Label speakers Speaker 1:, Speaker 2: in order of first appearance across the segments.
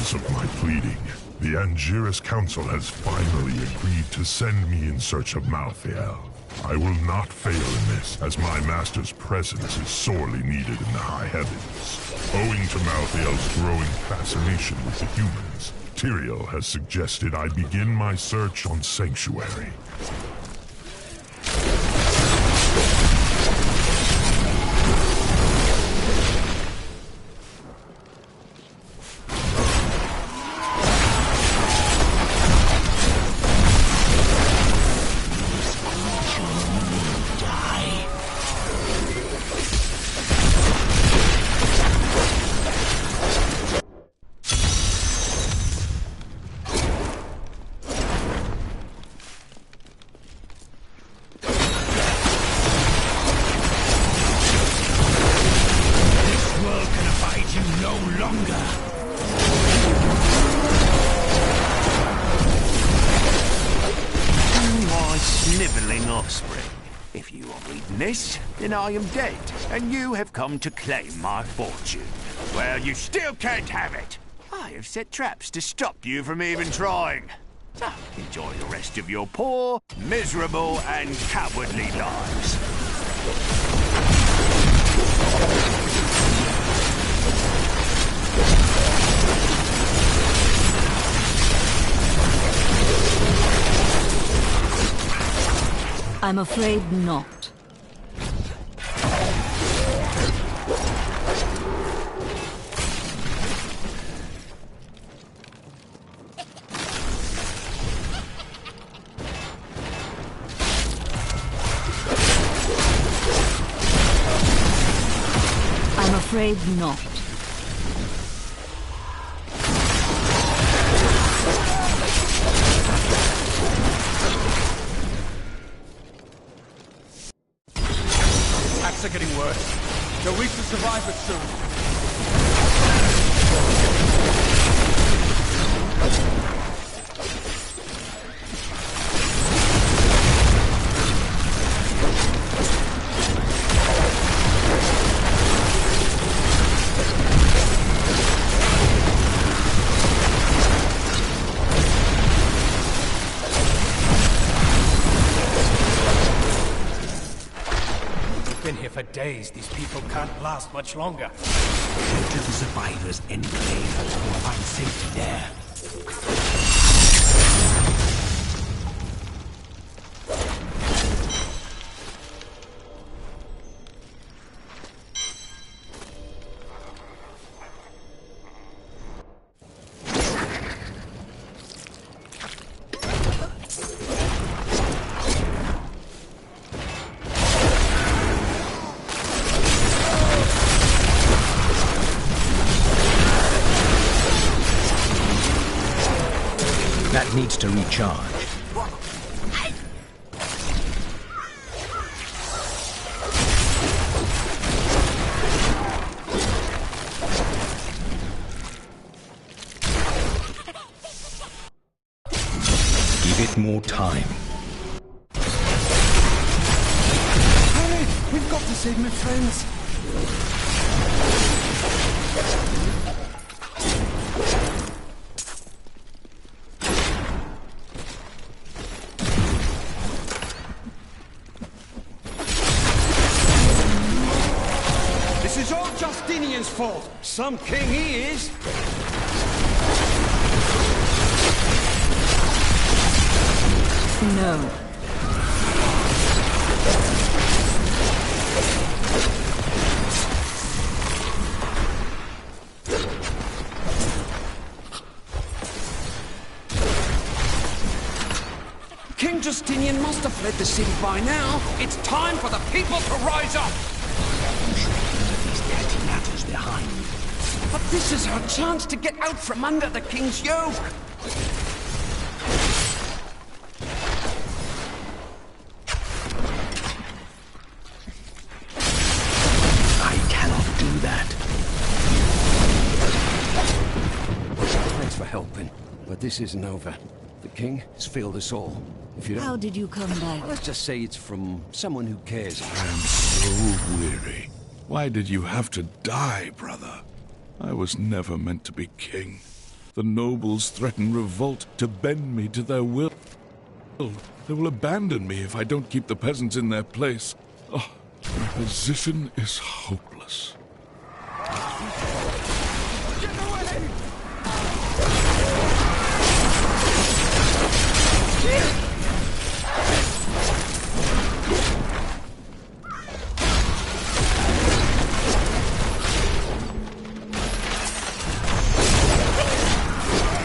Speaker 1: hears of my pleading, the Angiris Council has finally agreed to send me in search of Malthael. I will not fail in this, as my master's presence is sorely needed in the high heavens. Owing to Malthael's growing fascination with the humans, Tyrael has suggested I begin my search on Sanctuary.
Speaker 2: If you are reading this, then I am dead, and you have come to claim my fortune. Well, you still can't have it. I have set traps to stop you from even trying. So, enjoy the rest of your poor, miserable, and cowardly lives.
Speaker 3: I'm afraid not. I'm afraid not.
Speaker 4: Attacks are getting worse. They'll reach the survivors soon. Been here for days. These people can't last much longer.
Speaker 2: Go to the survivors' enclave. You'll find safety there.
Speaker 5: That needs to recharge. Give it more time.
Speaker 4: Hurry! We've got to save my friends. This is all Justinian's fault. Some king he is.
Speaker 3: No.
Speaker 4: King Justinian must have fled the city by now. It's time for the people to rise up.
Speaker 2: These petty matters behind.
Speaker 4: But this is our chance to get out from under the king's yoke.
Speaker 2: I cannot do that.
Speaker 4: Thanks for helping, but this isn't over. The king has failed us all. If you don't...
Speaker 3: How did you come back?
Speaker 4: Let's just say it's from someone who cares.
Speaker 1: I'm so weary. Why did you have to die, brother? I was never meant to be king.
Speaker 6: The nobles threaten revolt to bend me to their will. They will abandon me if I don't keep the peasants in their place. Oh, my position is hopeless.
Speaker 2: Get away!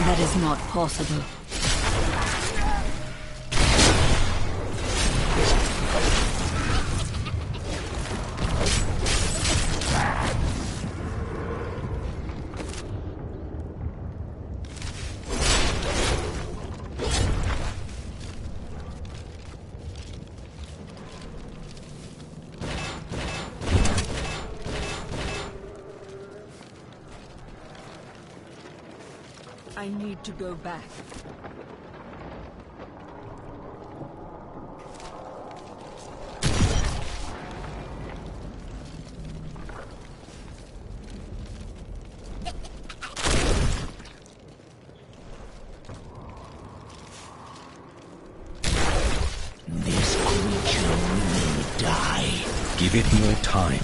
Speaker 3: That is not possible. I need to go back.
Speaker 5: This creature will die. Give it more time.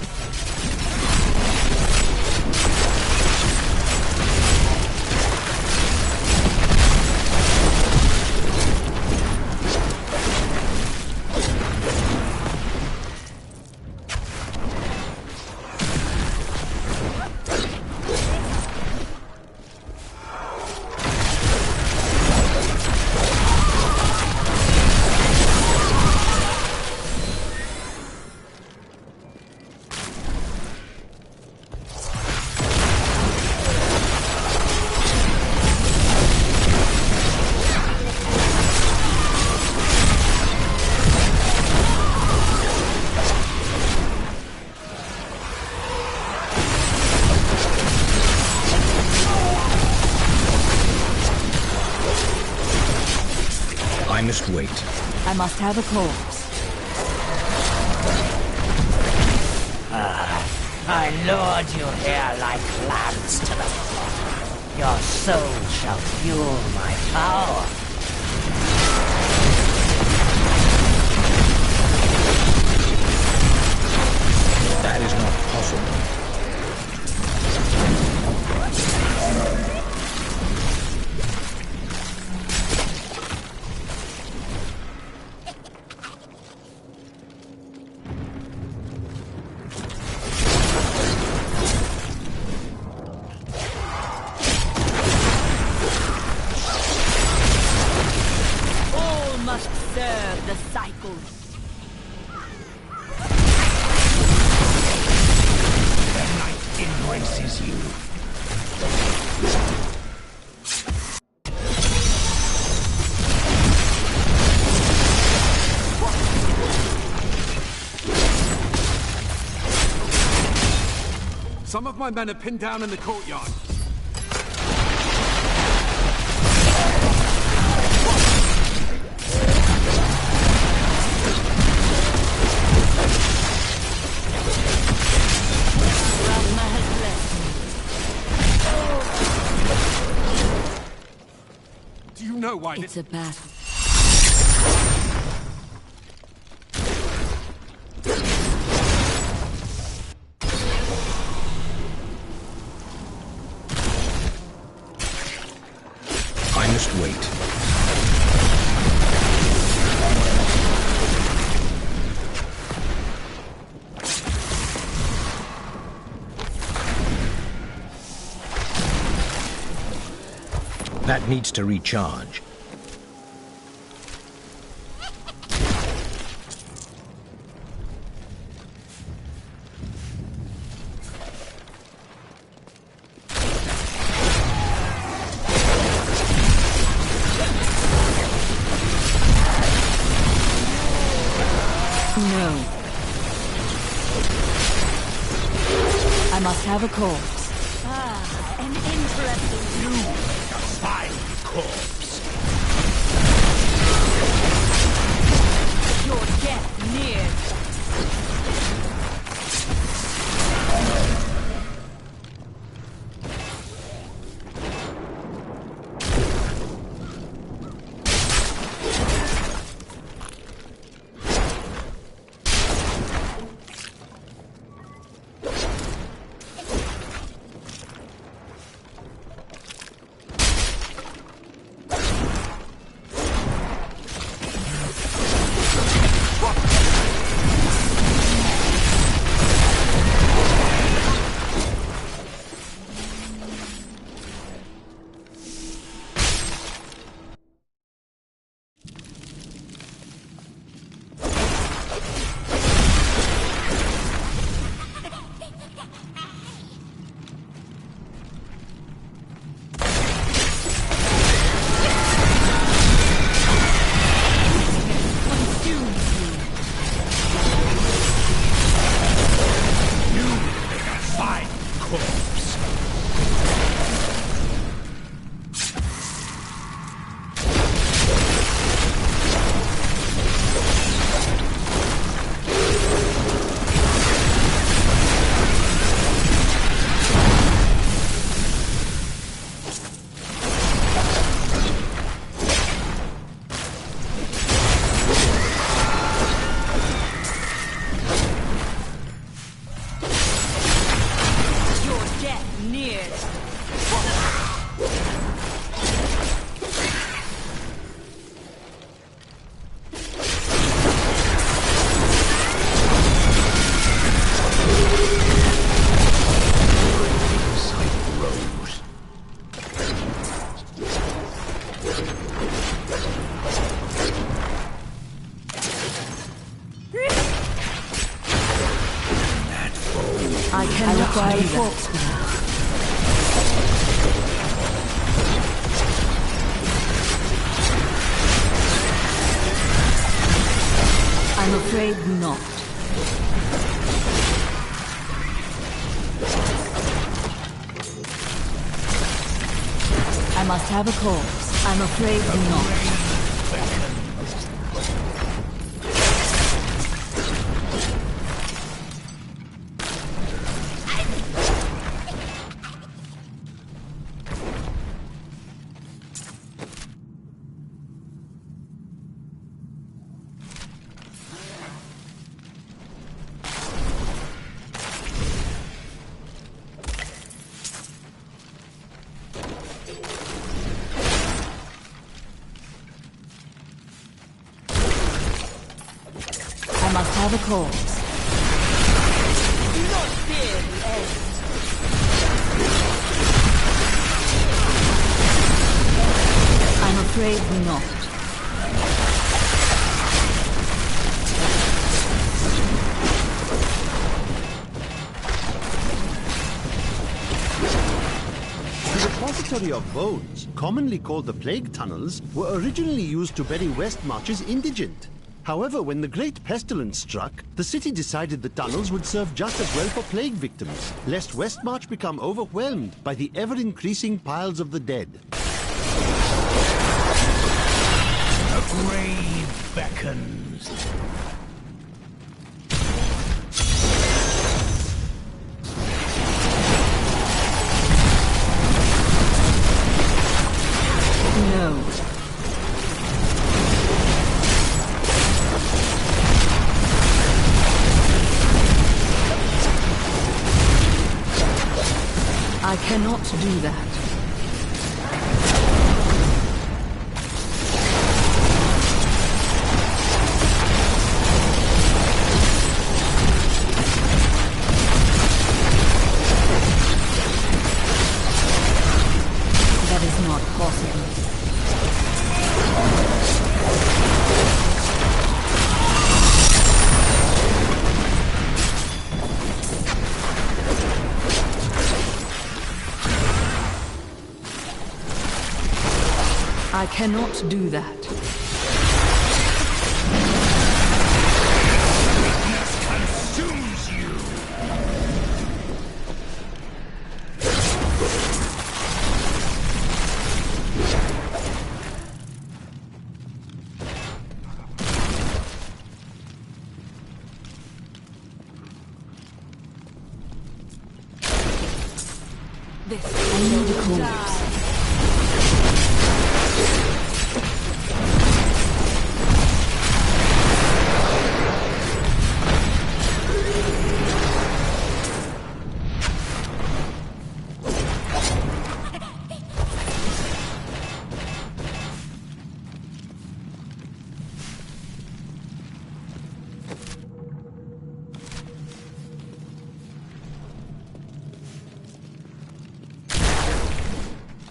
Speaker 5: I must wait.
Speaker 3: I must have a corpse.
Speaker 7: I lured you here like lambs to the slaughter. Your soul shall fuel my power.
Speaker 5: That is not possible.
Speaker 3: Serve the cycle.
Speaker 5: The night embraces you.
Speaker 2: Some of my men are pinned down in the courtyard. Do you know why
Speaker 3: it's a battle?
Speaker 5: I must wait. That needs to recharge.
Speaker 3: No. I must have a corpse. Ah, an interesting...
Speaker 5: You, a fine corpse.
Speaker 3: Your death nears. I can require a corpse. I'm afraid not. I must have a corpse. I'm afraid not. I must have a corpse.
Speaker 8: Do not fear the end.
Speaker 3: I'm afraid not.
Speaker 9: The repository of bones, commonly called the plague tunnels, were originally used to bury Westmarch's indigent. However, when the Great Pestilence struck, the city decided the tunnels would serve just as well for plague victims, lest Westmarch become overwhelmed by the ever-increasing piles of the dead.
Speaker 5: The grave beckons.
Speaker 3: No. I cannot do that. That is not possible. I cannot do that.
Speaker 5: Weakness consumes you.
Speaker 3: I need a corpse.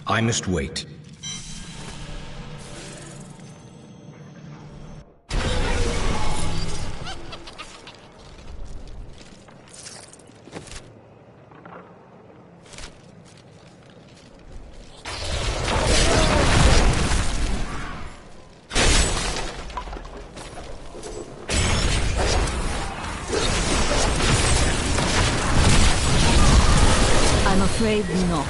Speaker 5: I must wait.
Speaker 3: I'm afraid not.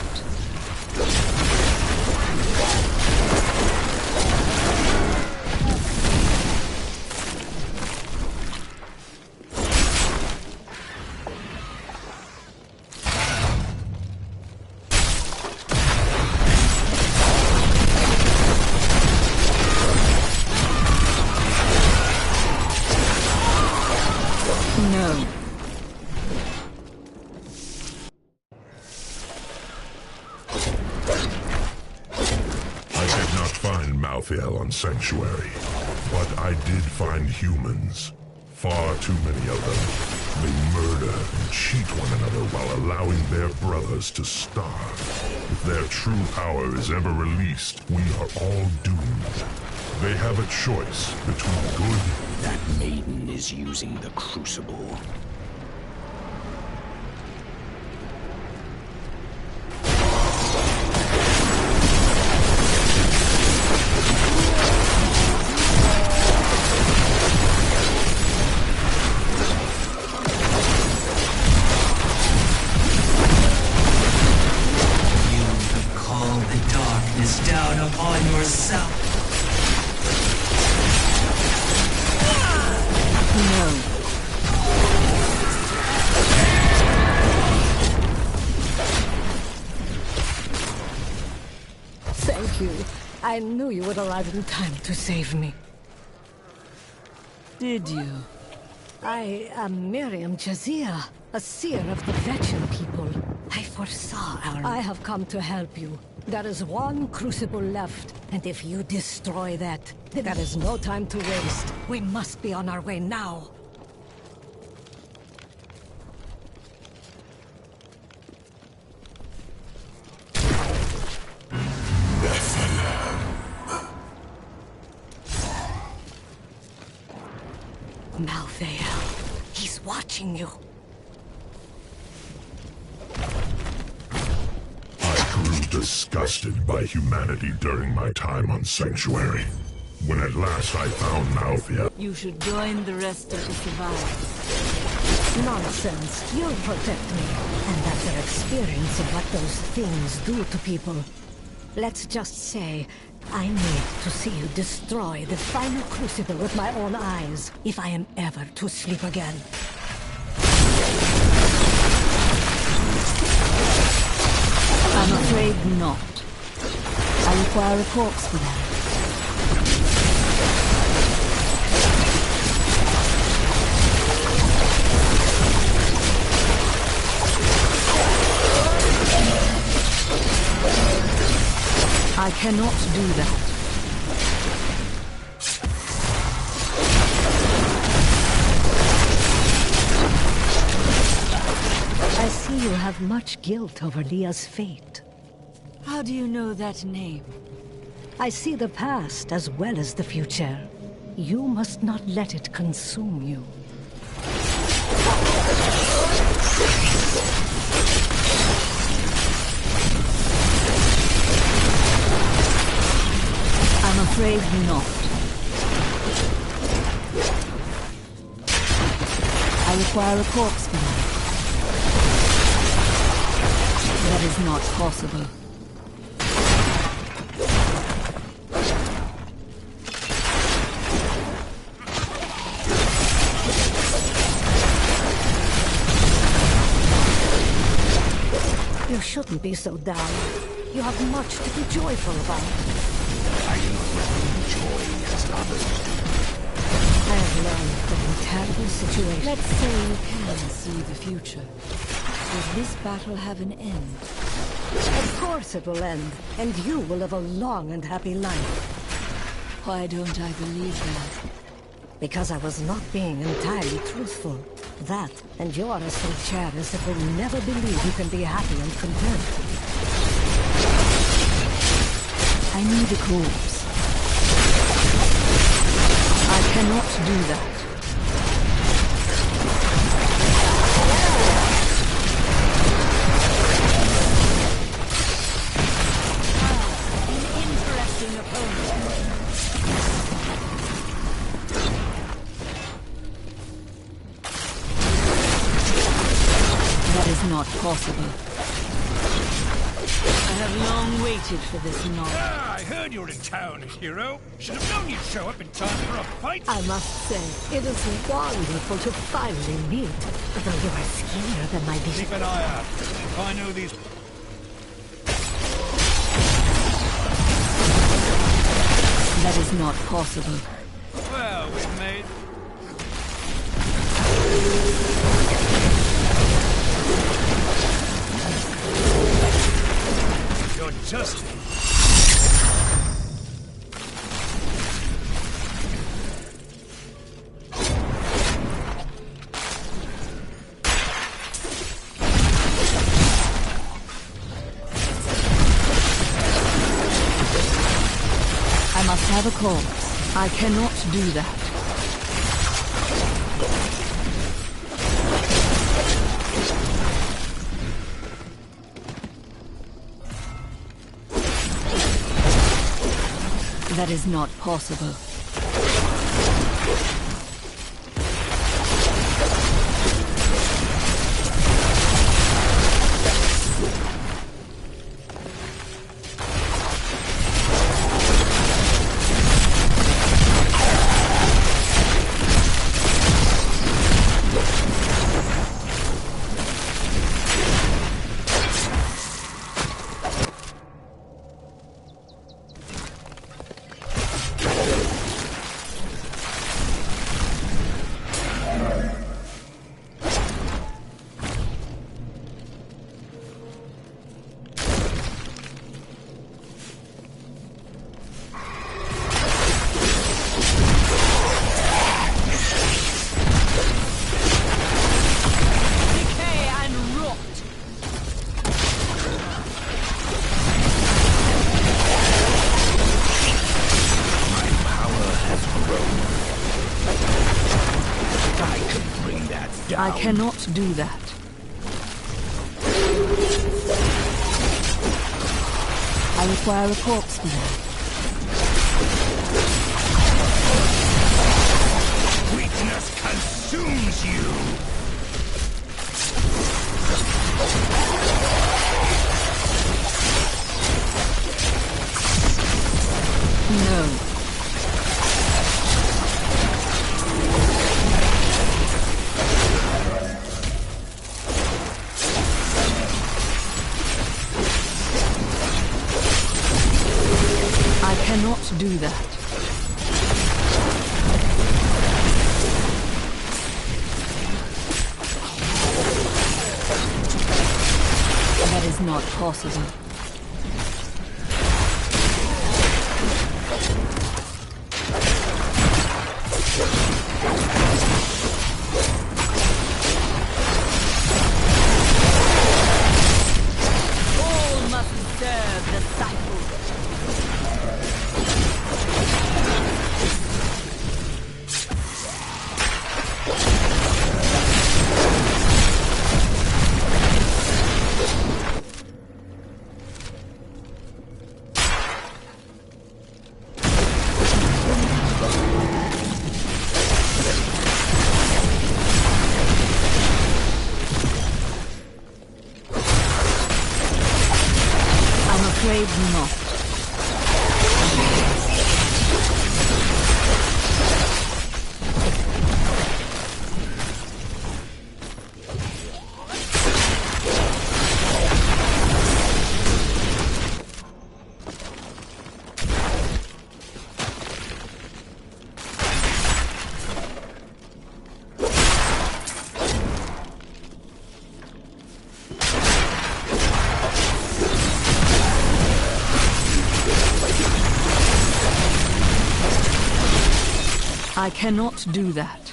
Speaker 1: find Malthael on Sanctuary, but I did find humans. Far too many of them. They murder and cheat one another while allowing their brothers to starve. If their true power is ever released, we are all doomed. They have a choice between good...
Speaker 5: That maiden is using the Crucible.
Speaker 10: I knew you would arrive in time to save me.
Speaker 3: Did you?
Speaker 10: I am Miriam Jazia, a seer of the Veteran people. I foresaw our... I have come to help you. There is one crucible left, and if you destroy that, there is no time to waste. We must be on our way now. Malthael, he's watching you.
Speaker 1: I grew disgusted by humanity during my time on Sanctuary. When at last I found Malthael...
Speaker 3: You should join the rest of the survivors.
Speaker 10: Nonsense. You'll protect me. And that's our experience of what those things do to people. Let's just say, I need to see you destroy the final crucible with my own eyes, if I am ever to sleep again.
Speaker 3: I'm afraid not. I require a corpse for that. I cannot do that.
Speaker 10: I see you have much guilt over Leah's fate.
Speaker 3: How do you know that name?
Speaker 10: I see the past as well as the future. You must not let it consume you.
Speaker 3: I'm afraid not. I require a corpse for that. That is not possible.
Speaker 10: You shouldn't be so down. You have much to be joyful about.
Speaker 5: I do not receive joy as others do.
Speaker 10: I have learned that in terrible situations...
Speaker 3: Let's say you can see the future. Does this battle have an end?
Speaker 10: Of course it will end, and you will live a long and happy life.
Speaker 3: Why don't I believe that?
Speaker 10: Because I was not being entirely truthful. That, and you are so cherish that will never believe you can be happy and content.
Speaker 3: I need a corpse. I cannot do that.
Speaker 10: An interesting opponent.
Speaker 3: That is not possible. I have long waited for this moment.
Speaker 11: Ah, I heard you're in town, hero. Should have known you'd show up in time for a fight.
Speaker 10: I must say, it is wonderful to finally meet. Though you are scarier than my dear.
Speaker 11: Keep an eye out. If I know these...
Speaker 3: That is not possible.
Speaker 11: Well, we've made... You're just...
Speaker 3: have a corpse. I cannot do that. That is not possible. I cannot do that. I require a corpse for that.
Speaker 11: Weakness consumes you!
Speaker 3: No. I cannot do that. That is not possible.
Speaker 8: All must serve the cycle.
Speaker 3: Afraid not. I cannot do that.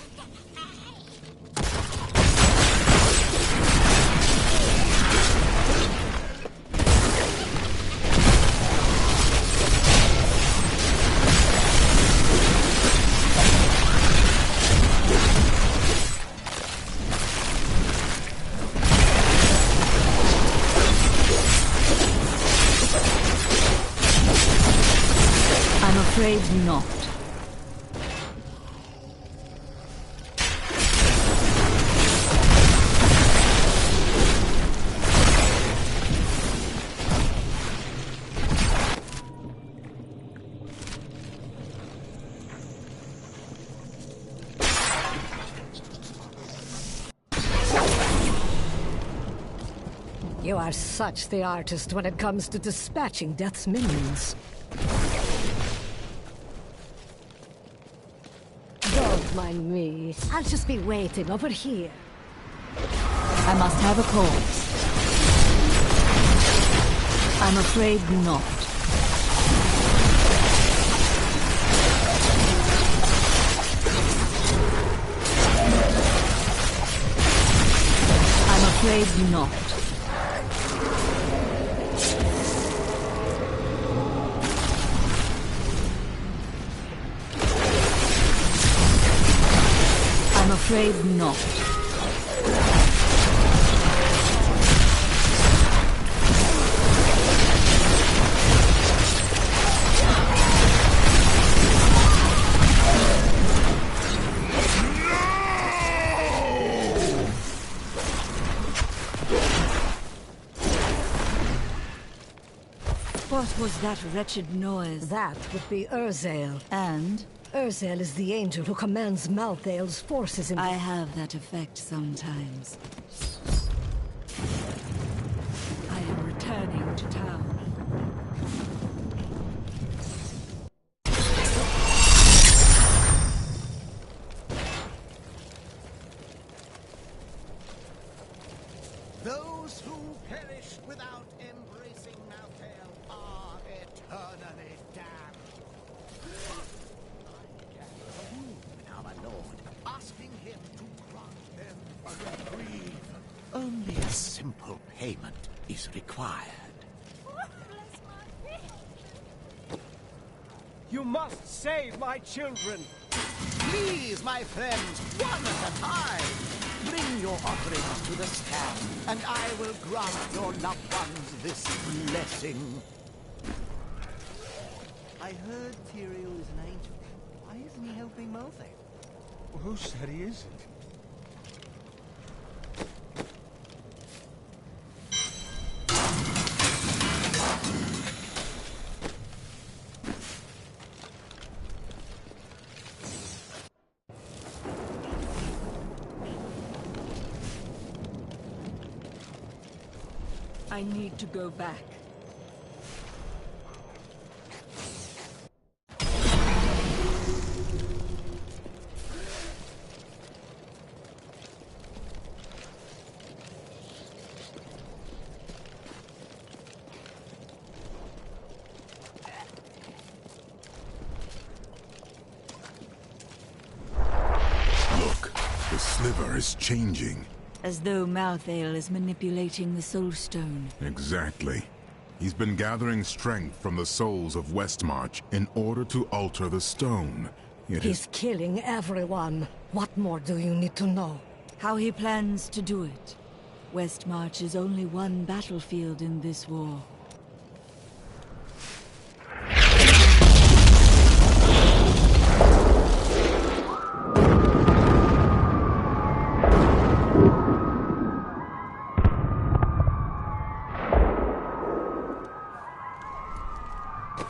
Speaker 3: I'm afraid not.
Speaker 10: You are such the artist when it comes to dispatching Death's minions. Don't mind me. I'll just be waiting over here.
Speaker 3: I must have a corpse. I'm afraid not. I'm afraid not. afraid not. What was that wretched noise?
Speaker 10: That would be Urzael.
Speaker 3: And?
Speaker 10: Urzael is the angel who commands Malthael's forces in...
Speaker 3: I have that effect sometimes. I am returning to town.
Speaker 12: Those who perish without embracing Malthael are eternally damned. I gather a rune in our Lord, asking him to grant them a reprieve. Only a simple payment is required.
Speaker 11: You must save my children!
Speaker 12: Please, my friends, one at a time! Bring your offerings to the stand, and I will grant your loved ones this blessing. I heard Tyrael is an angel. Why isn't he helping Malthael?
Speaker 11: Well, who said he isn't?
Speaker 3: I need to go back.
Speaker 1: Look, the sliver is changing.
Speaker 3: As though Malthael is manipulating the Soul Stone.
Speaker 1: Exactly. He's been gathering strength from the souls of Westmarch in order to alter the stone.
Speaker 10: He's killing everyone. What more do you need to know?
Speaker 3: How he plans to do it. Westmarch is only one battlefield in this war.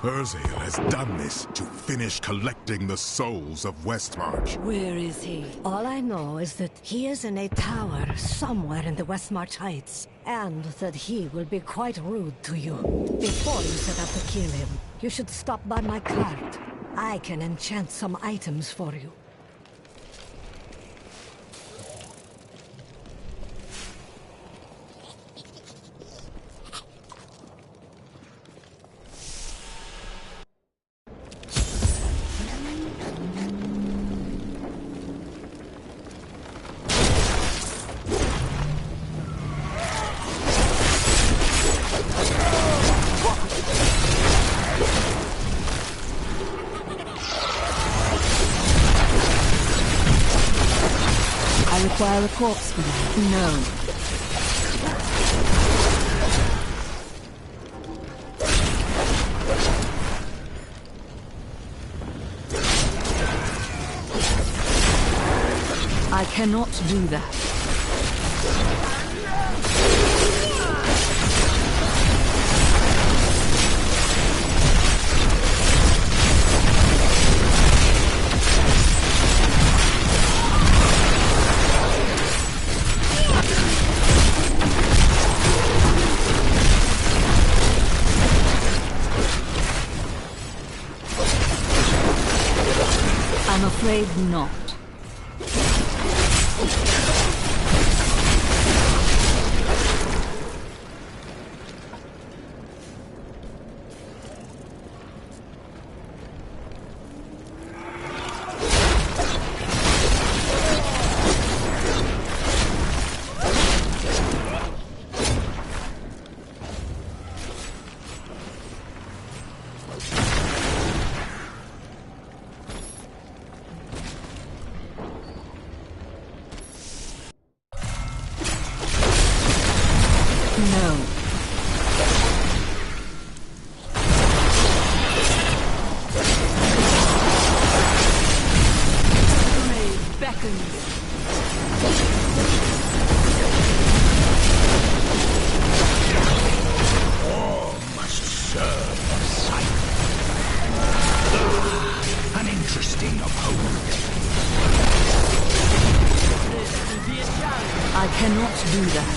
Speaker 1: Urzael has done this to finish collecting the souls of Westmarch.
Speaker 3: Where is he?
Speaker 10: All I know is that he is in a tower somewhere in the Westmarch Heights, and that he will be quite rude to you. Before you set out to kill him, you should stop by my cart. I can enchant some items for you.
Speaker 3: I require a corpse for that. No. I cannot do that. I'm afraid not. do that.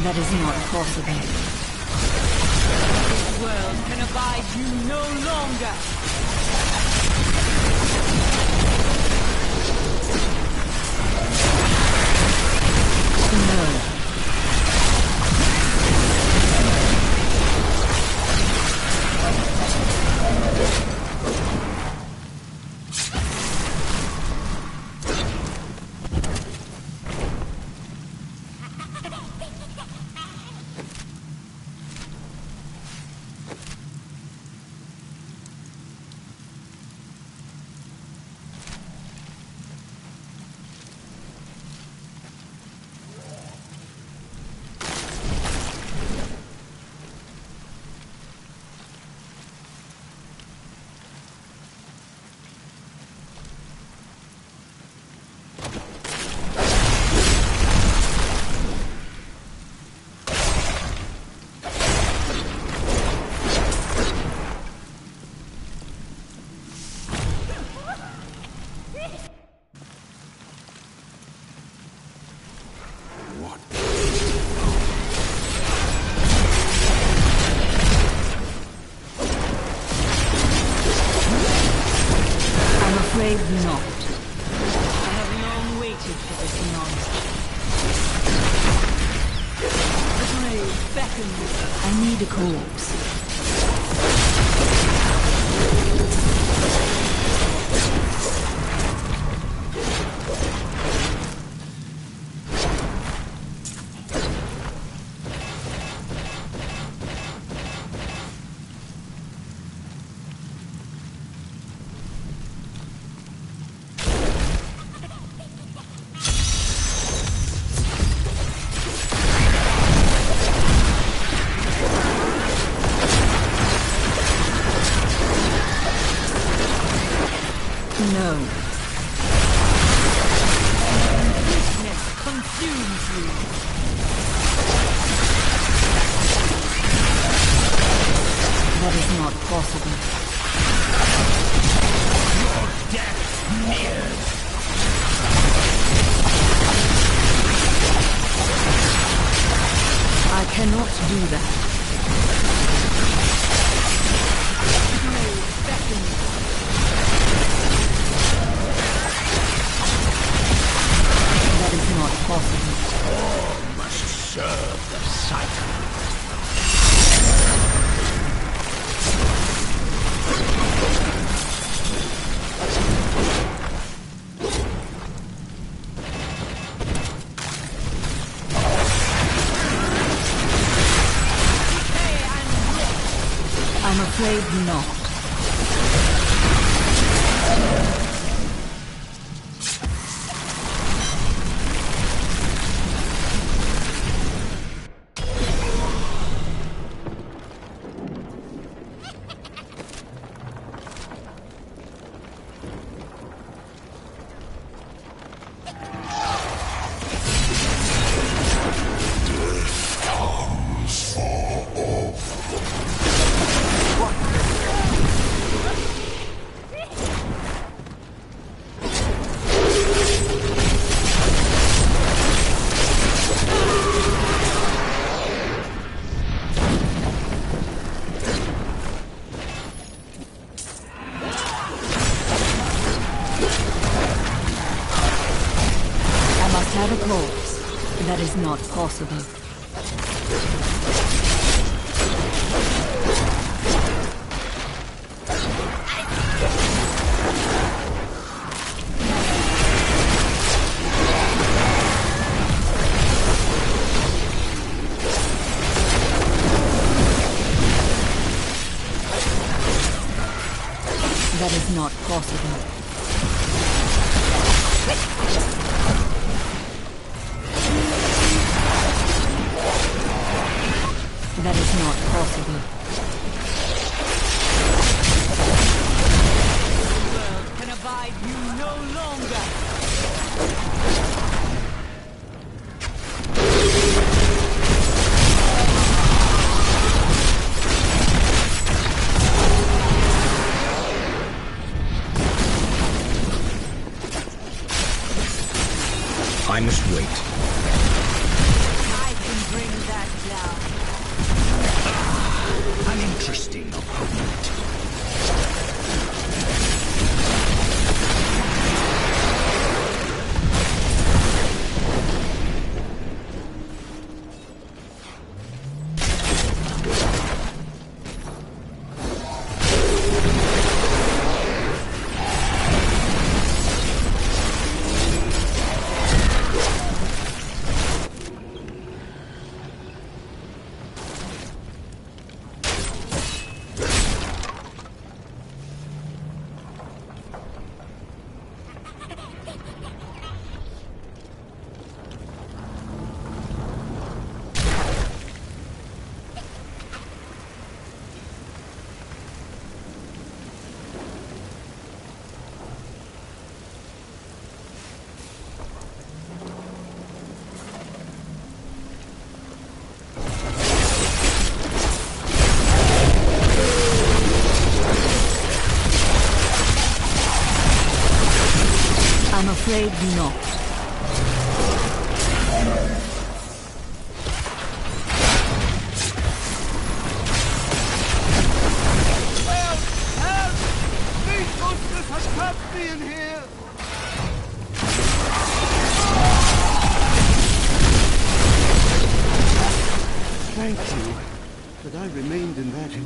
Speaker 3: That is not possible.
Speaker 8: This world can abide you no longer.
Speaker 3: No. Afraid not. I have long waited for this nonsense. The grave beckons. I need a corpse. No.
Speaker 8: Weakness consumes you.
Speaker 3: That is not possible.
Speaker 5: Your death nears.
Speaker 3: I cannot do that.
Speaker 8: Grave beckons.
Speaker 3: That is not possible.
Speaker 5: All must serve the cycle.
Speaker 3: I'm afraid not. Have a corpse. That is not possible. That is not possible. That is not possible.
Speaker 8: The world can abide you no longer.
Speaker 5: I must wait.
Speaker 8: I can bring that down.
Speaker 5: An interesting opponent.
Speaker 3: I'm afraid not.
Speaker 12: Help! These monsters have trapped me in here! Thank you that I remained in that inn.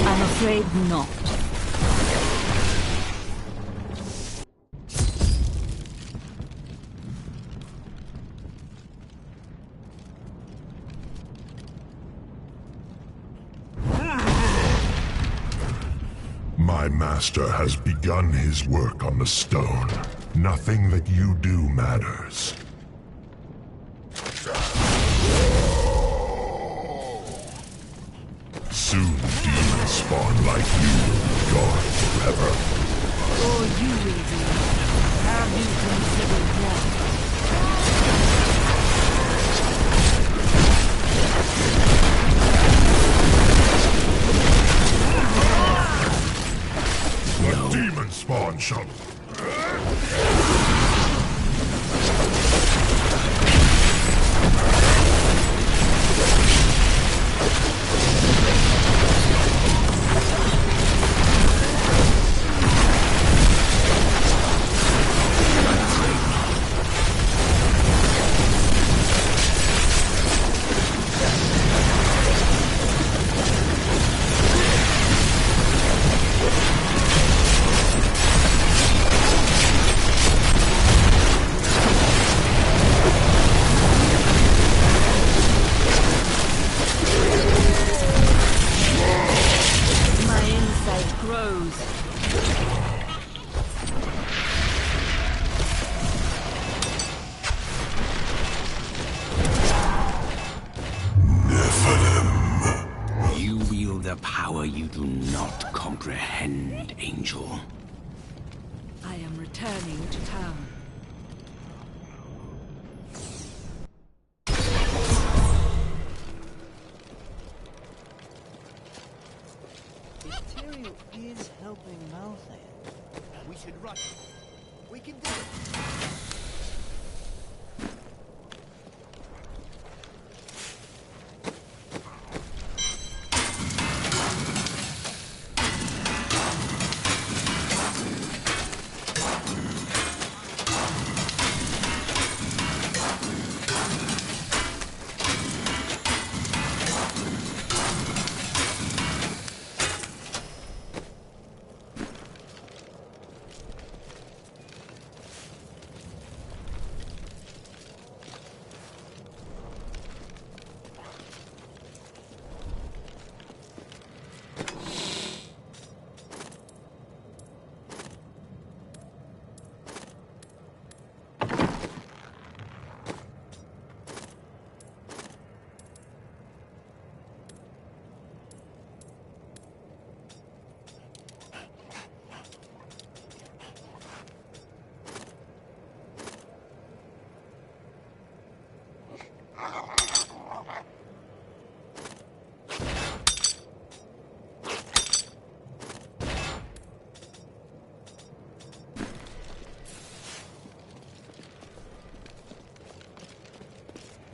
Speaker 3: I'm afraid not.
Speaker 1: My master has begun his work on the stone. Nothing that you do matters. Soon demons spawn like you will be gone forever.
Speaker 8: Or you will be. Have you considered that?
Speaker 1: The demon spawn shall...
Speaker 5: You do not comprehend, Angel.
Speaker 3: I am returning to town.
Speaker 12: Material is helping Malthael. We should rush. We can do it.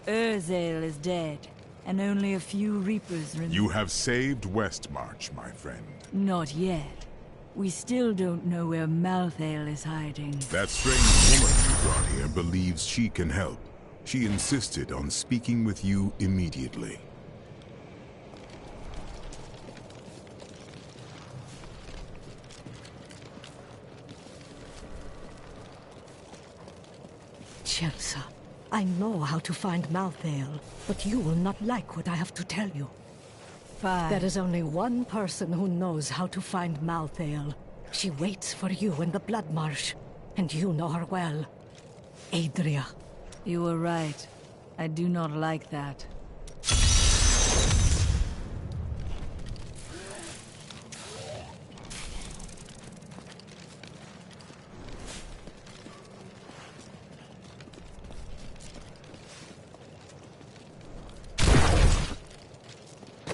Speaker 3: Urzael is dead, and only a few Reapers remain.
Speaker 13: You have saved Westmarch, my friend.
Speaker 3: Not yet. We still don't know where Malthael is hiding.
Speaker 13: That strange woman you brought here believes she can help. She insisted on speaking with you immediately.
Speaker 10: Chelsea, I know how to find Malthael, but you will not like what I have to tell you.
Speaker 3: Fine.
Speaker 10: There is only one person who knows how to find Malthael. She waits for you in the Blood Marsh, and you know her well. Adria.
Speaker 3: You were right. I do not like that.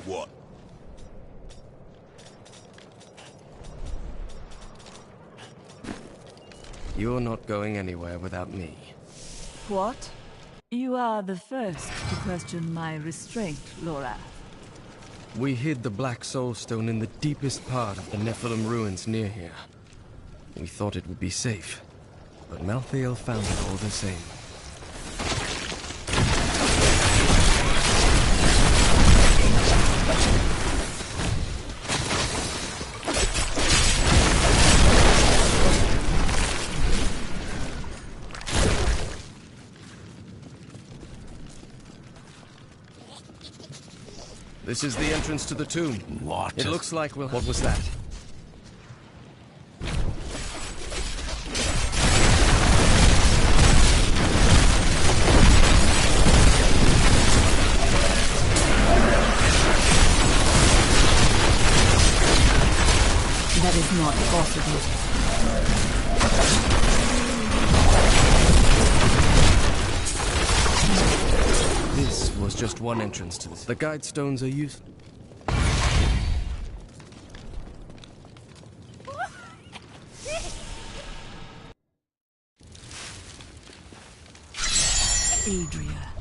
Speaker 13: What?
Speaker 4: You're not going anywhere without me.
Speaker 3: What? You are the first to question my restraint, Laura.
Speaker 4: We hid the Black Soul Stone in the deepest part of the Nephilim ruins near here. We thought it would be safe, but Malthael found it all the same. This is the entrance to the tomb.
Speaker 5: What?
Speaker 4: It looks like we'll... What was that?
Speaker 3: That is not possible.
Speaker 4: This was just one entrance to this. The guide stones are used.
Speaker 3: Adria,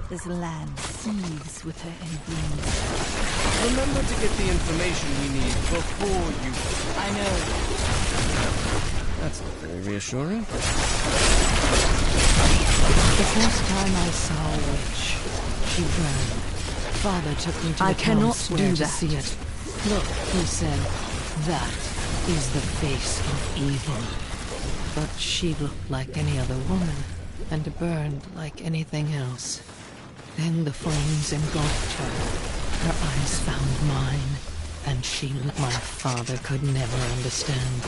Speaker 3: this land seethes with her emblems.
Speaker 4: Remember to get the information we need before you...
Speaker 3: I know.
Speaker 4: That's not very reassuring.
Speaker 10: The first time I saw a witch, she burned. Father took me to the town square to see it. Look, he said, that is the face of evil. But she looked like any other woman, and burned like anything else. Then the flames engulfed her. Her eyes found mine, and she looked. My father could never understand.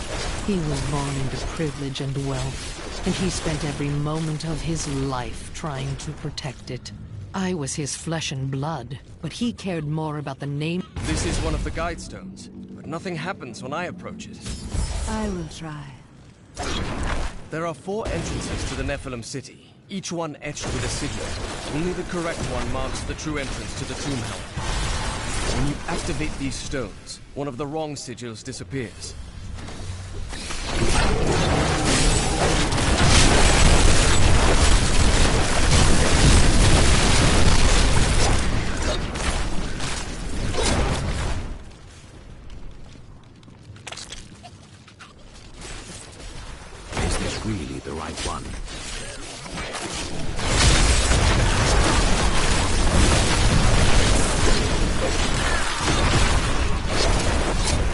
Speaker 10: He was born into privilege and wealth, and he spent every moment of his life trying to protect it. I was his flesh and blood, but he cared more about the name.
Speaker 4: This is one of the guide stones, but nothing happens when I approach it.
Speaker 3: I will try.
Speaker 4: There are 4 entrances to the Nephilim city, each one etched with a sigil. Only the correct one marks the true entrance to the tomb however. When you activate these stones, one of the wrong sigils disappears.
Speaker 5: Is this really the right one?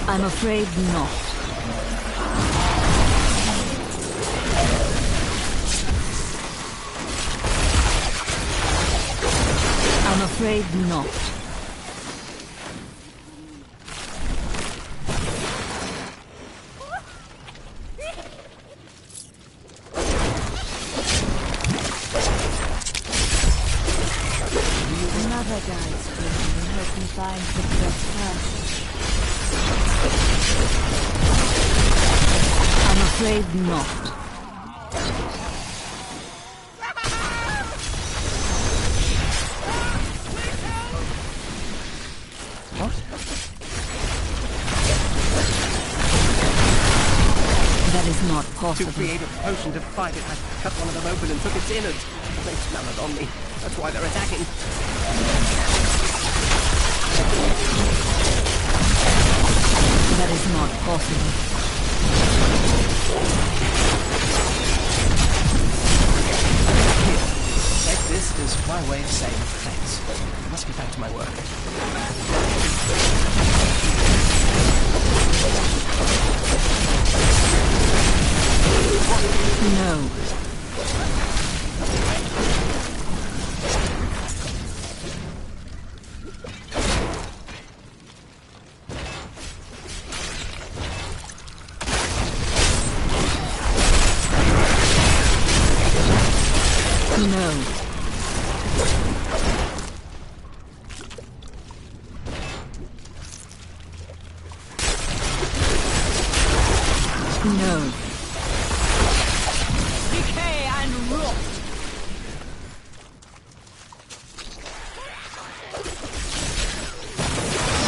Speaker 3: I'm afraid not. I'm afraid not. Another guide's will help me find the best path. I'm afraid not. What? That is not possible.
Speaker 4: To create a potion to fight it, I cut one of them open and took its innards. They smell it on me. That's why they're attacking.
Speaker 3: That is not possible.
Speaker 4: Take this as my way of saying thanks. I must get back to my work.
Speaker 3: No. No.
Speaker 8: Decay and rot!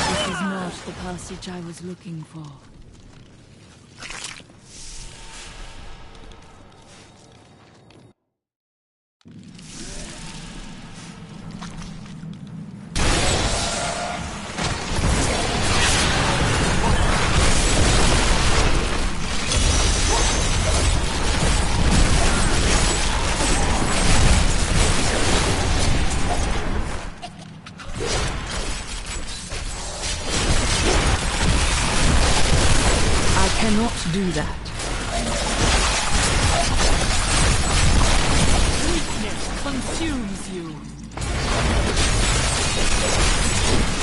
Speaker 3: This is not the passage I was looking for. Cannot do that.
Speaker 8: Weakness consumes you.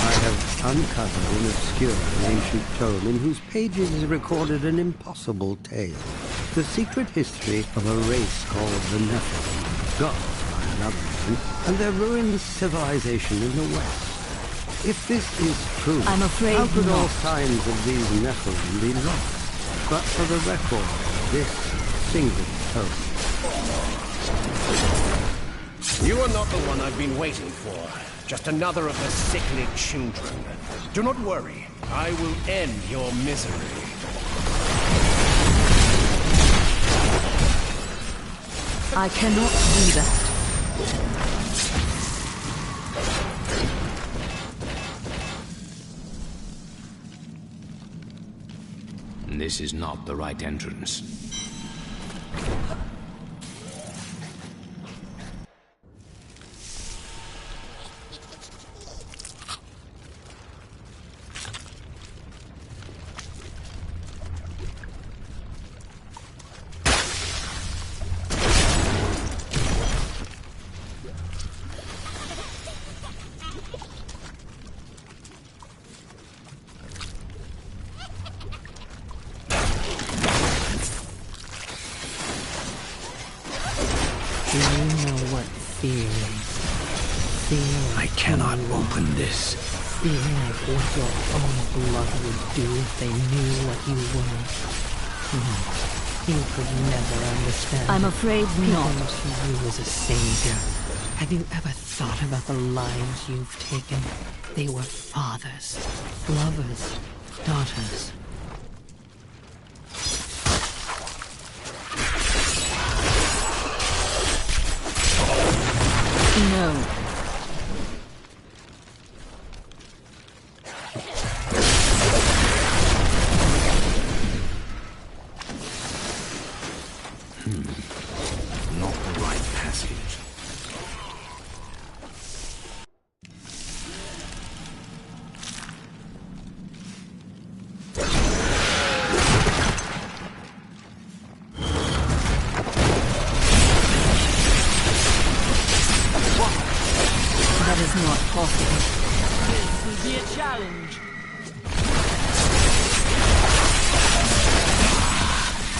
Speaker 14: I have uncovered an obscure and ancient tome in whose pages is recorded an impossible tale. The secret history of a race called the Nephilim, gods by another name, and their ruined civilization in the west. If this is true,
Speaker 3: I'm afraid
Speaker 14: how could all
Speaker 3: not.
Speaker 14: signs of these Nephilim be lost? But for the record of this single tome.
Speaker 4: You are not the one I've been waiting for. Just another of the sickly children. Do not worry. I will end your misery.
Speaker 3: I cannot do that.
Speaker 5: This is not the right entrance.
Speaker 15: Do you know what fear is? Fear.
Speaker 5: I cannot open this.
Speaker 15: Fear of what your own blood would do if they knew what you were. No, you could never understand.
Speaker 3: I'm afraid not.
Speaker 15: People see you as a savior. Have you ever thought about the lives you've taken? They were fathers, lovers, daughters.
Speaker 3: No.
Speaker 5: Not the right passage.
Speaker 3: That is not possible.
Speaker 8: This will be a challenge.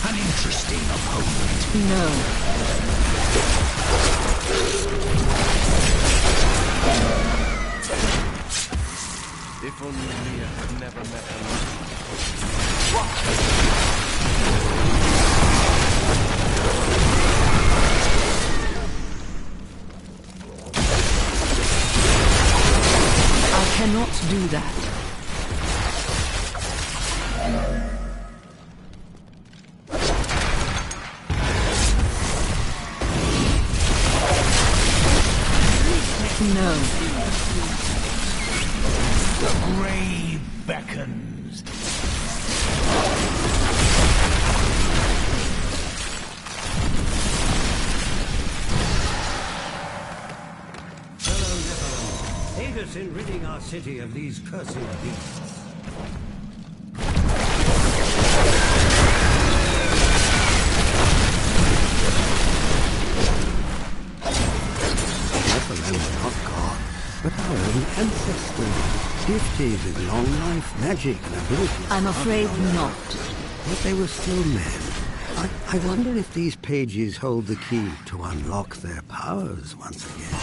Speaker 5: An interesting opponent.
Speaker 3: No.
Speaker 4: If only Mia had never met
Speaker 3: I cannot do that.
Speaker 14: our city of these cursed beasts. Nephilim were not gods, but our own ancestors, gifted with long life, magic, and abilities.
Speaker 3: I'm afraid not.
Speaker 14: But they were still men. I wonder if these pages hold the key to unlock their powers once again.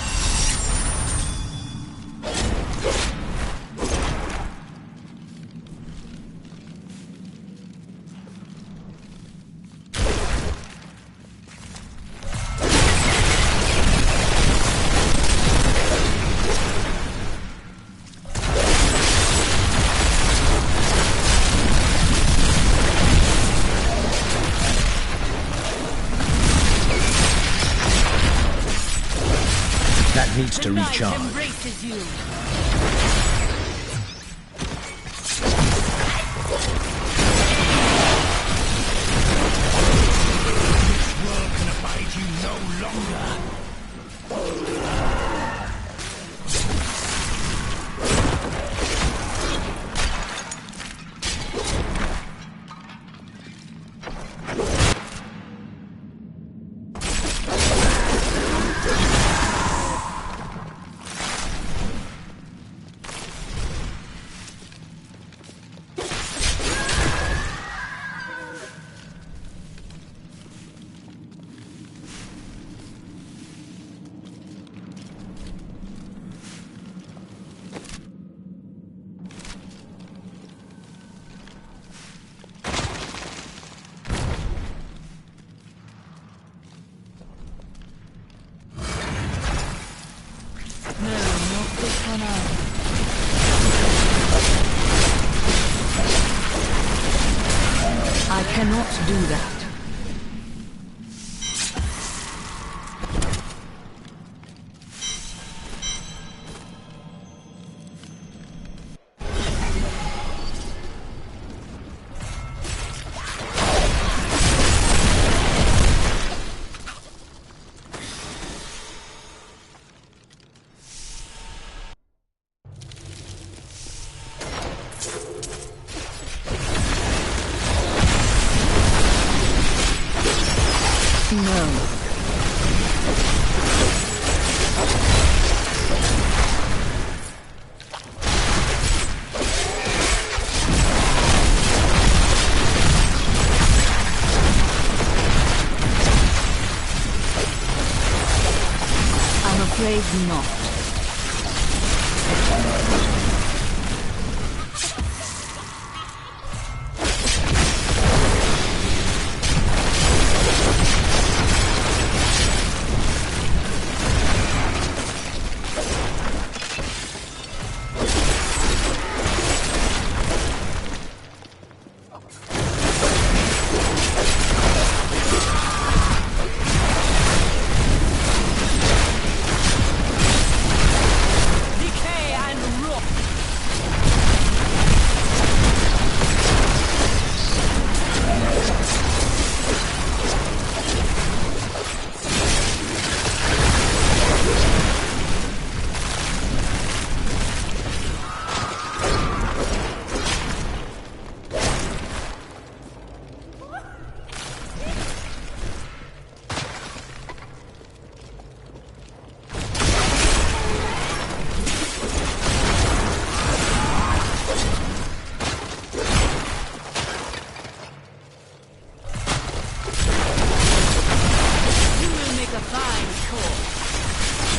Speaker 5: Needs to recharge.
Speaker 8: Embraces you.
Speaker 11: This world can abide you no longer.
Speaker 3: I cannot do that. Afraid not.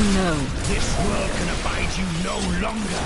Speaker 3: No.
Speaker 11: This world can abide you no longer.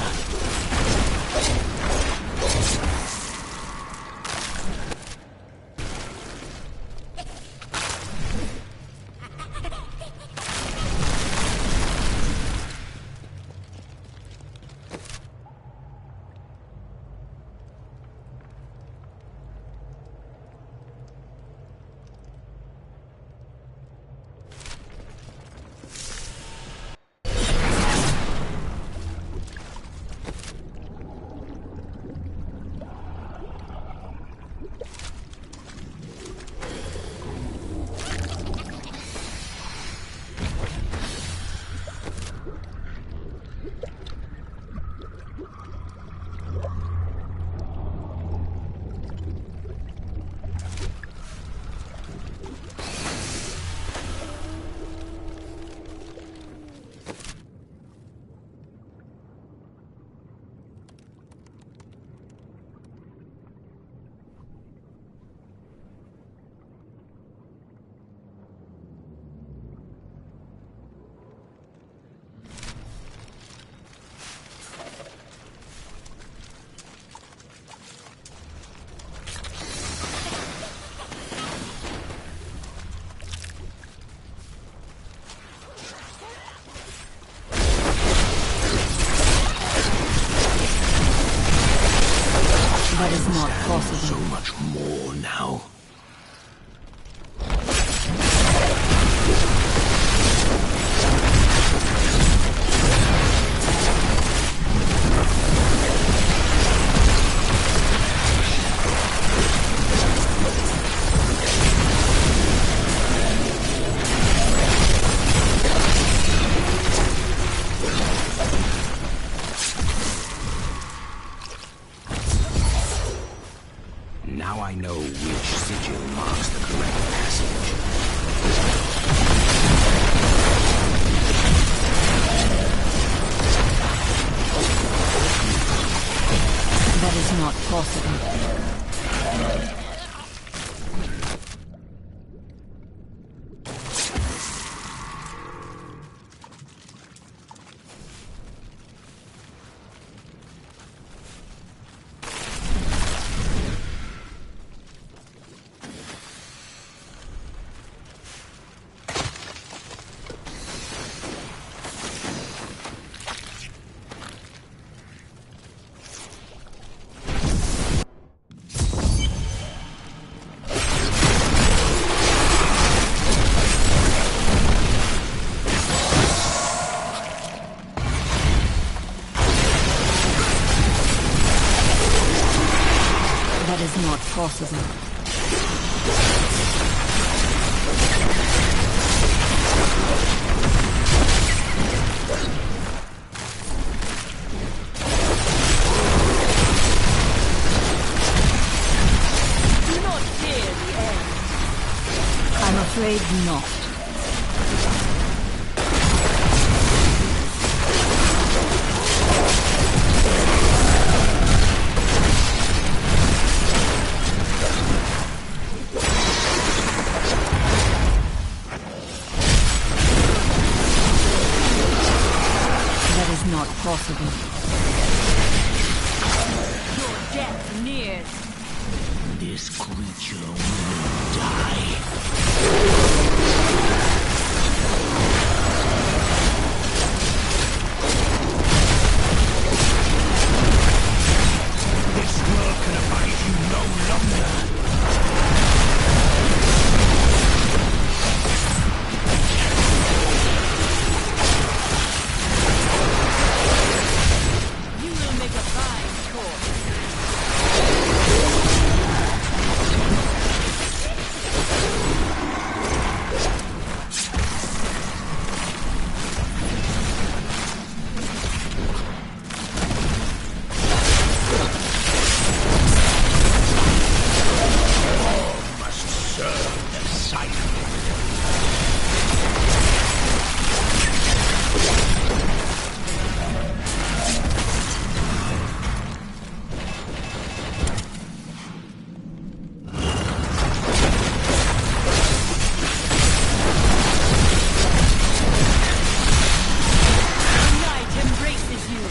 Speaker 5: now. Now I know which sigil marks the correct passage.
Speaker 3: That is not possible. That is not possible.
Speaker 8: Do not fear the end.
Speaker 3: I'm afraid not. That is not possible.
Speaker 8: Your death nears.
Speaker 5: This creature will die. This world can abide you no longer.
Speaker 8: You will make a fine corpse.
Speaker 5: Must serve the sight of
Speaker 8: The night embraces you.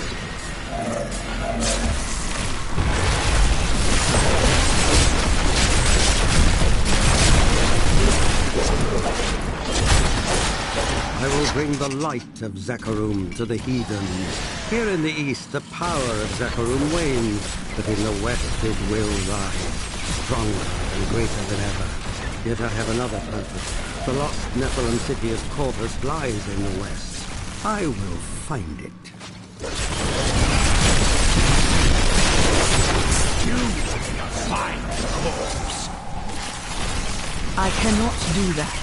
Speaker 14: I will bring the light of Zakarum to the heathens. Here in the east, the power of Zakarum wanes, but in the west it will rise, stronger and greater than ever. Yet I have another purpose. The lost Nephilim city of Corvus lies in the west. I will find it.
Speaker 5: you, a fine corpse.
Speaker 3: I cannot do that.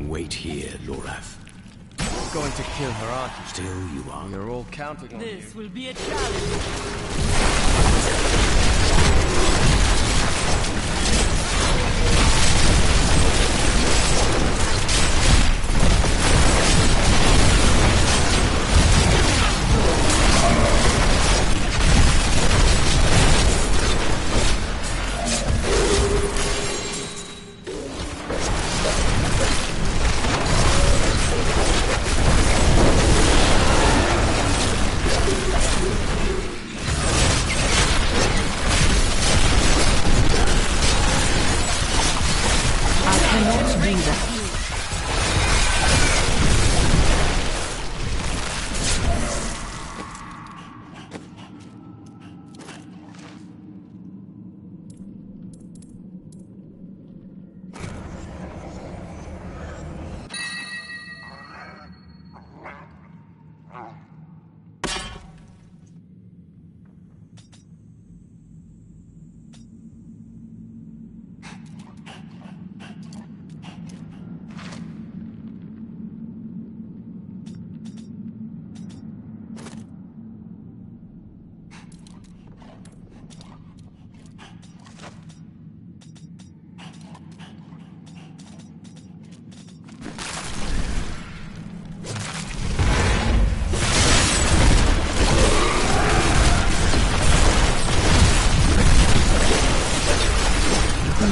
Speaker 5: Wait here, Lorath.
Speaker 4: Going to kill her, aren't you?
Speaker 5: Still you are.
Speaker 4: We're all counting on you.
Speaker 8: This will be a challenge.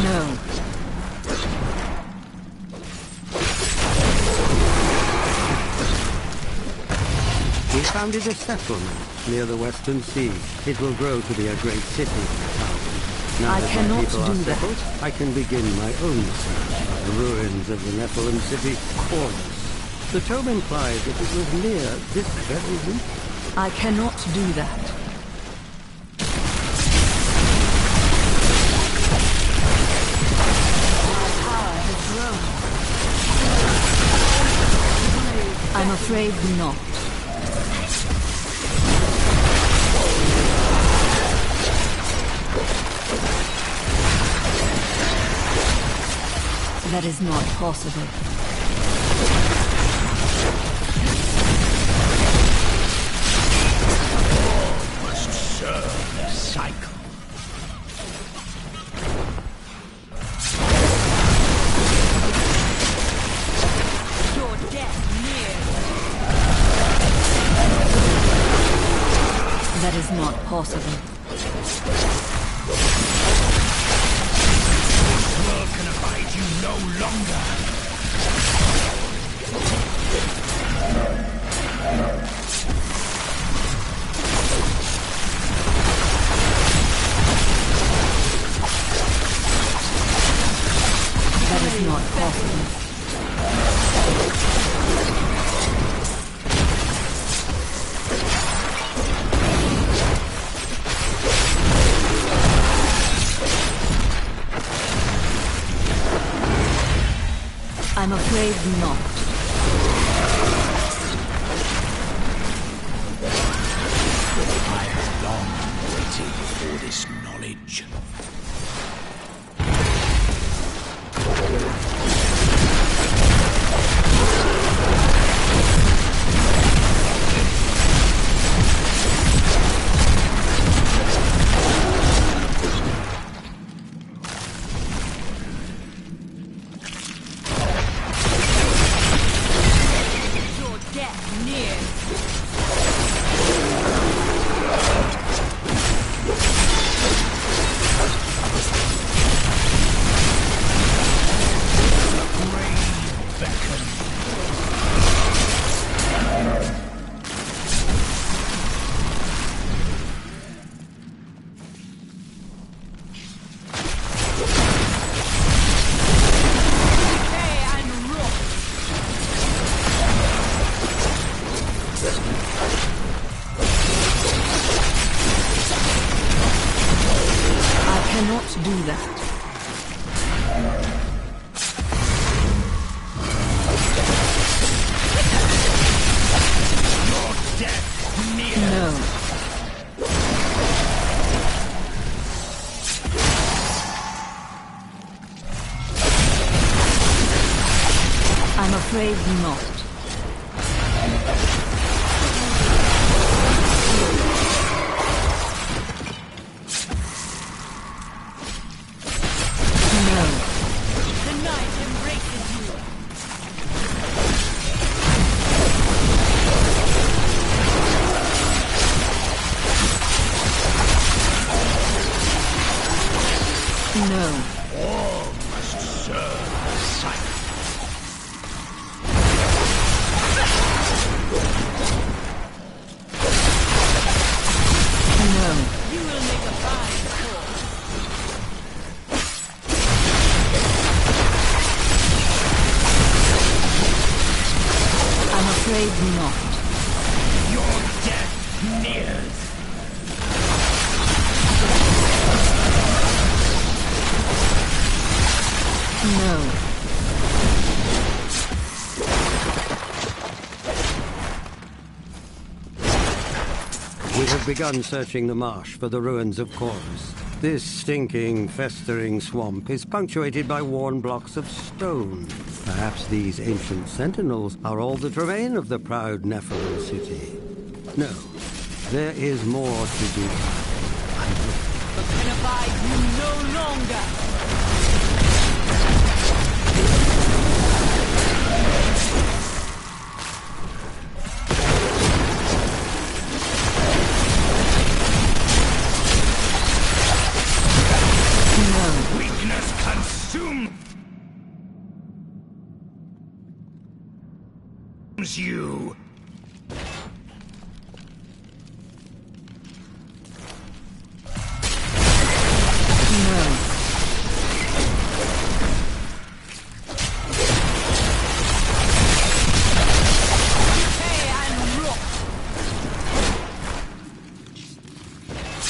Speaker 3: No.
Speaker 14: We founded a settlement near the Western Sea. It will grow to be a great city. Now
Speaker 3: I
Speaker 14: that
Speaker 3: cannot
Speaker 14: my people are
Speaker 3: do that.
Speaker 14: settled, I can begin my own search for the ruins of the Nephilim city, Corvus. The tome implies that it was near this very route.
Speaker 3: I cannot do that. My power has grown. I'm afraid not. That is not possible.
Speaker 5: Must serve the cycle.
Speaker 8: Your death nears.
Speaker 3: That is not possible.
Speaker 5: This world can abide you no longer.
Speaker 3: That is not possible. I'm afraid not.
Speaker 5: I have long waited for this knowledge.
Speaker 8: Your death nears.
Speaker 3: I cannot do that.
Speaker 5: Your death near.
Speaker 3: No. I'm afraid not. No.
Speaker 8: The night embraces you.
Speaker 3: No.
Speaker 5: All must serve the cycle.
Speaker 3: No.
Speaker 8: You will make a fine corpse.
Speaker 3: I'm afraid not.
Speaker 5: Your death nears.
Speaker 3: No.
Speaker 14: We have begun searching the marsh for the ruins of Corvus. This stinking, festering swamp is punctuated by worn blocks of stone. Perhaps these ancient sentinels are all that remain of the proud Nephilim city. No, there is more to do.
Speaker 8: But can abide you no longer.
Speaker 5: Weakness can
Speaker 11: consumes you.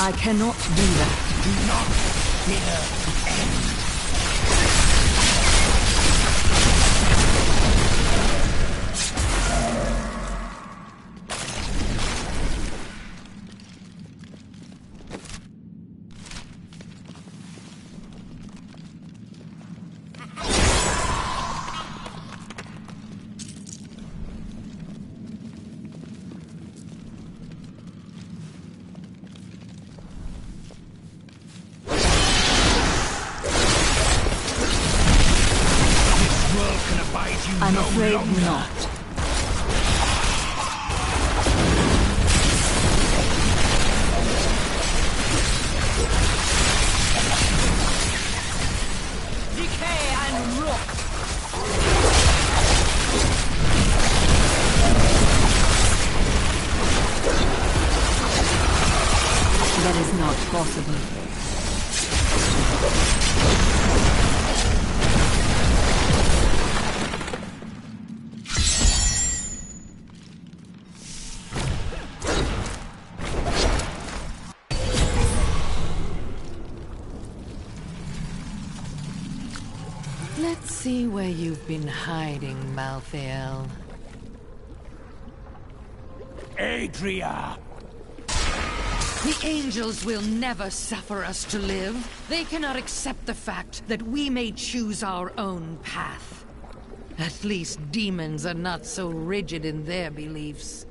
Speaker 3: I cannot do that.
Speaker 11: Do not fear the end.
Speaker 3: I'm afraid not.
Speaker 8: Decay and rot.
Speaker 3: That is not possible.
Speaker 15: Let's see where you've been hiding, Malthael.
Speaker 11: Adria!
Speaker 15: The angels will never suffer us to live. They cannot accept the fact that we may choose our own path. At least demons are not so rigid in their beliefs.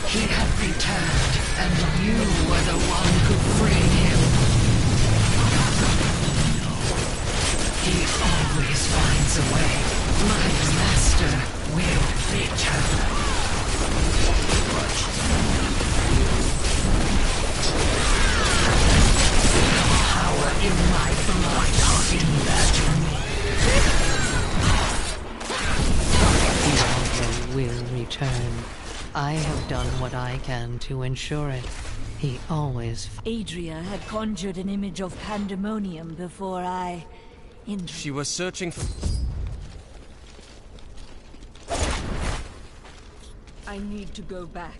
Speaker 15: He had returned, and you were the one who freed him. He always finds a way. My master will return. The power in my blood. The will return. I have done what I can to ensure it. He always...
Speaker 3: Adria had conjured an image of pandemonium before I...
Speaker 4: She was searching for...
Speaker 3: I need to go back.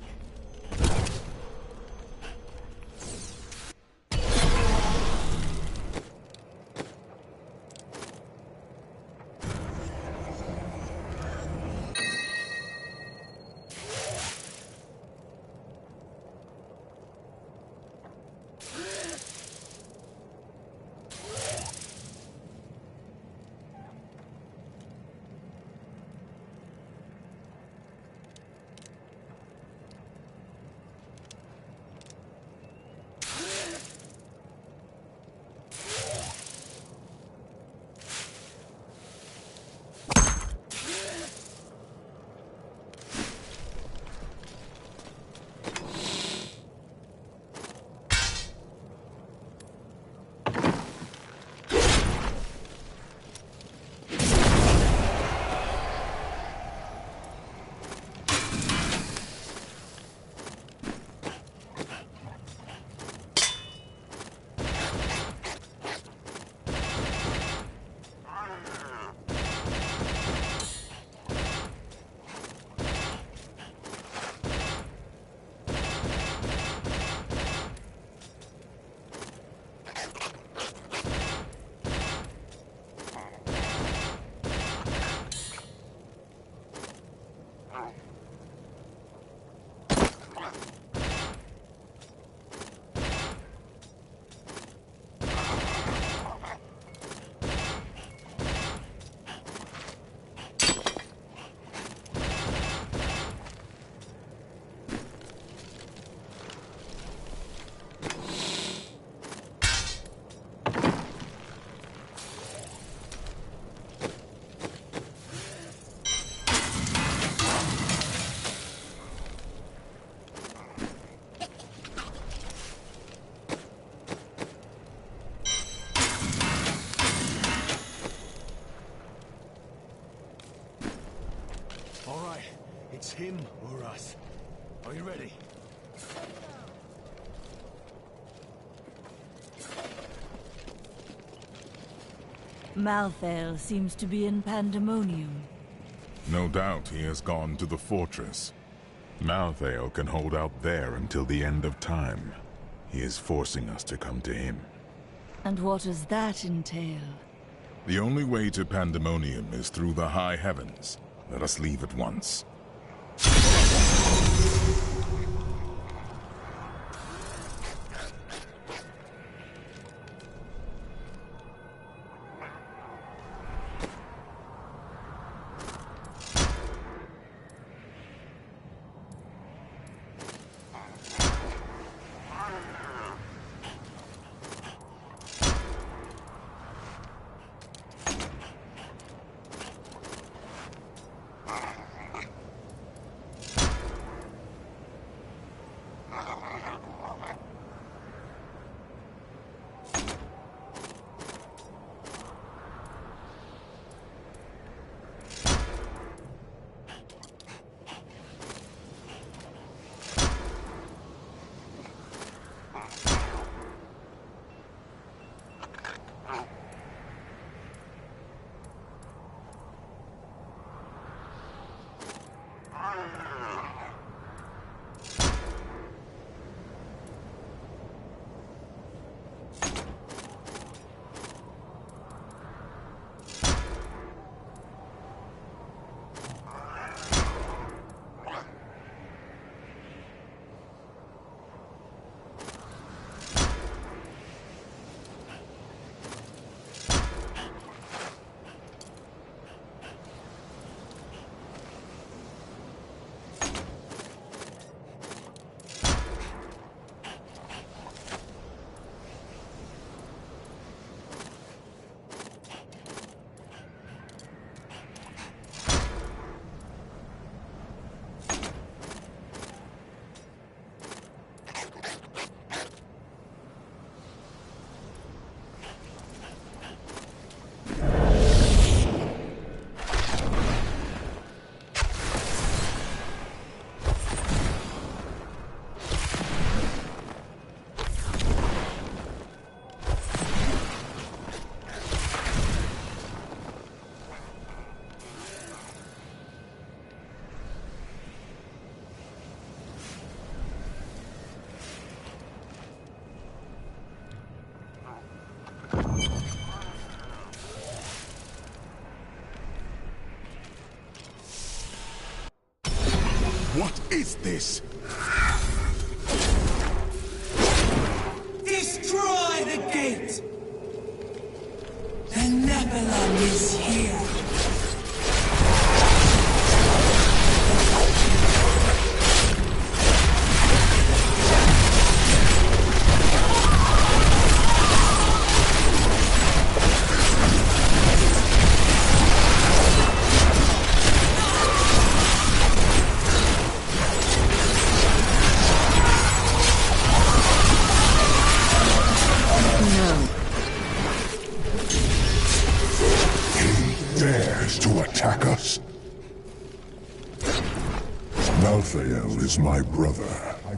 Speaker 16: It's him or us. Are you ready?
Speaker 3: Malthael seems to be in pandemonium.
Speaker 13: No doubt he has gone to the fortress. Malthael can hold out there until the end of time. He is forcing us to come to him.
Speaker 3: And what does that entail?
Speaker 13: The only way to Pandemonium is through the high heavens. Let us leave at once.
Speaker 1: What is this?
Speaker 17: Destroy the gate! The Nephilim is here!
Speaker 1: To attack us? Malthael is my brother.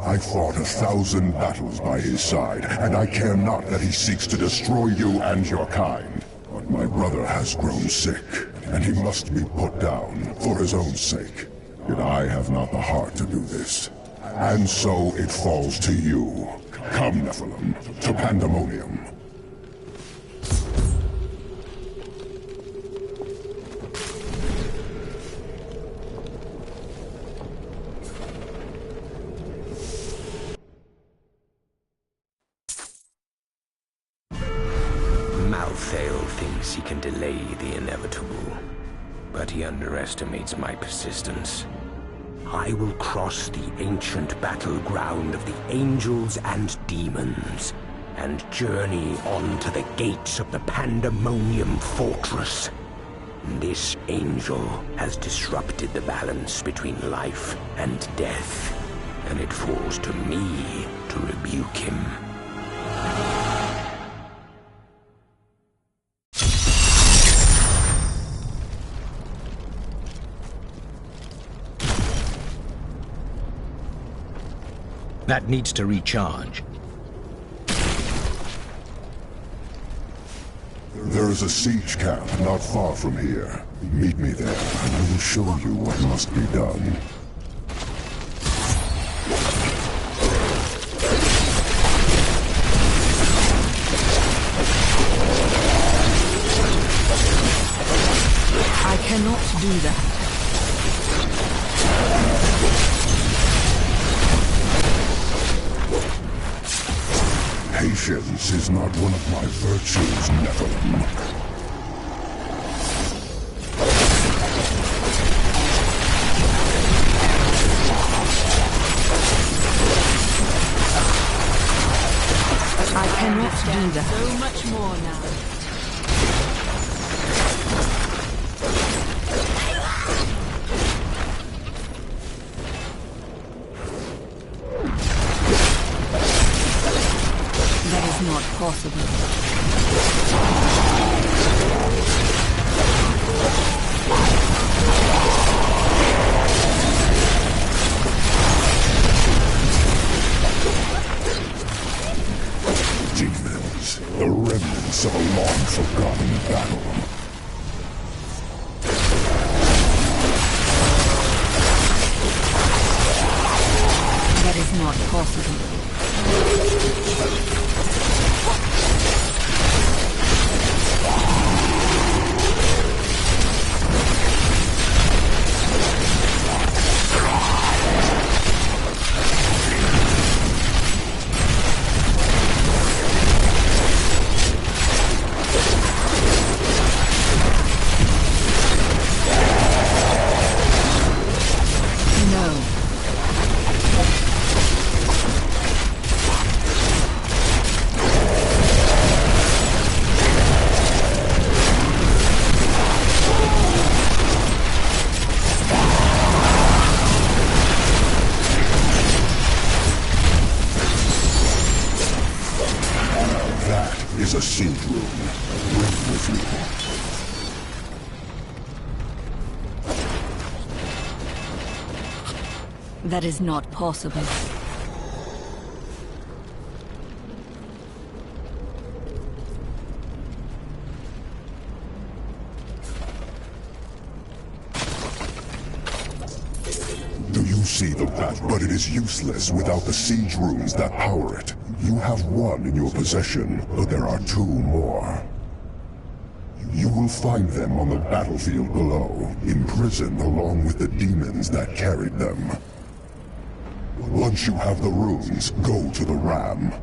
Speaker 1: I fought 1,000 battles by his side, and I care not that he seeks to destroy you and your kind. But my brother has grown sick, and he must be put down for his own sake. Yet I have not the heart to do this. And so it falls to you. Come, Nephilim, to Pandemonium.
Speaker 5: Malthael thinks he can delay the inevitable, but he underestimates my persistence. I will cross the ancient battleground of the angels and demons, and journey on to the gates of the Pandemonium Fortress. This angel has disrupted the balance between life and death, and it falls to me to rebuke him. That needs to recharge.
Speaker 1: There is a siege camp not far from here. Meet me there, and I will show you what must be done.
Speaker 3: I cannot do that.
Speaker 1: Patience is not one of my virtues, Nephilim.
Speaker 3: I cannot do that.
Speaker 10: So much more now.
Speaker 3: That is not possible.
Speaker 1: Demons, the remnants of a long-forgotten battle.
Speaker 3: That is not possible.
Speaker 1: Is a siege room. Bring with you.
Speaker 3: That is not possible.
Speaker 1: Do you see the path? But it is useless without the siege rooms that power it. You have one in your possession, but there are two more. You will find them on the battlefield below, imprisoned along with the demons that carried them. Once you have the rooms, go to the ram.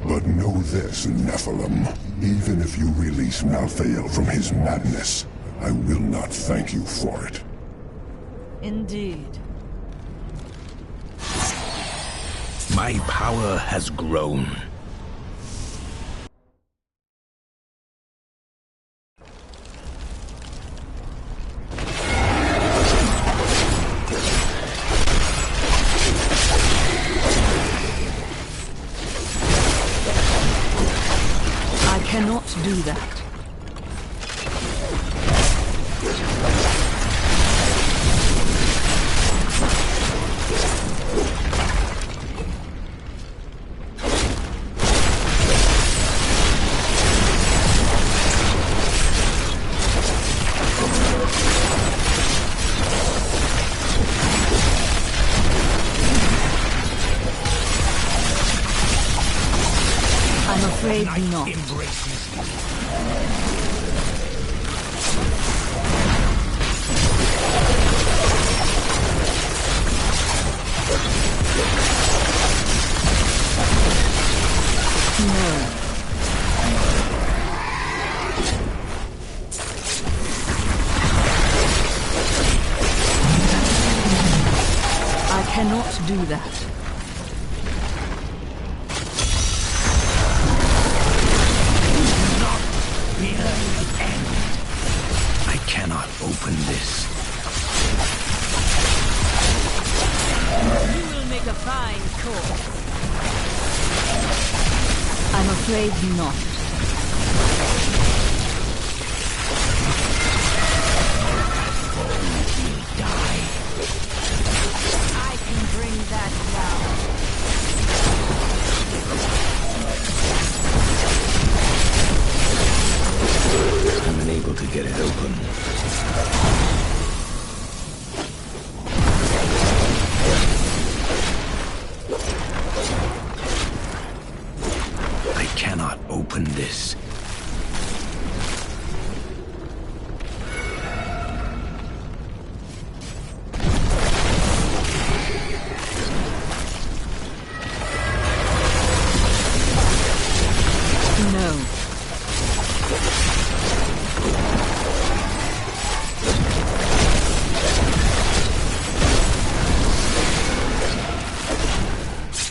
Speaker 1: But know this, Nephilim. Even if you release Malthael from his madness, I will not thank you for it.
Speaker 3: Indeed.
Speaker 5: My power has grown.
Speaker 3: I cannot do that. I'm afraid not. No. I cannot do that.
Speaker 5: I cannot open this.
Speaker 10: You will make a fine corpse.
Speaker 3: I'm afraid not.
Speaker 10: I can bring that down.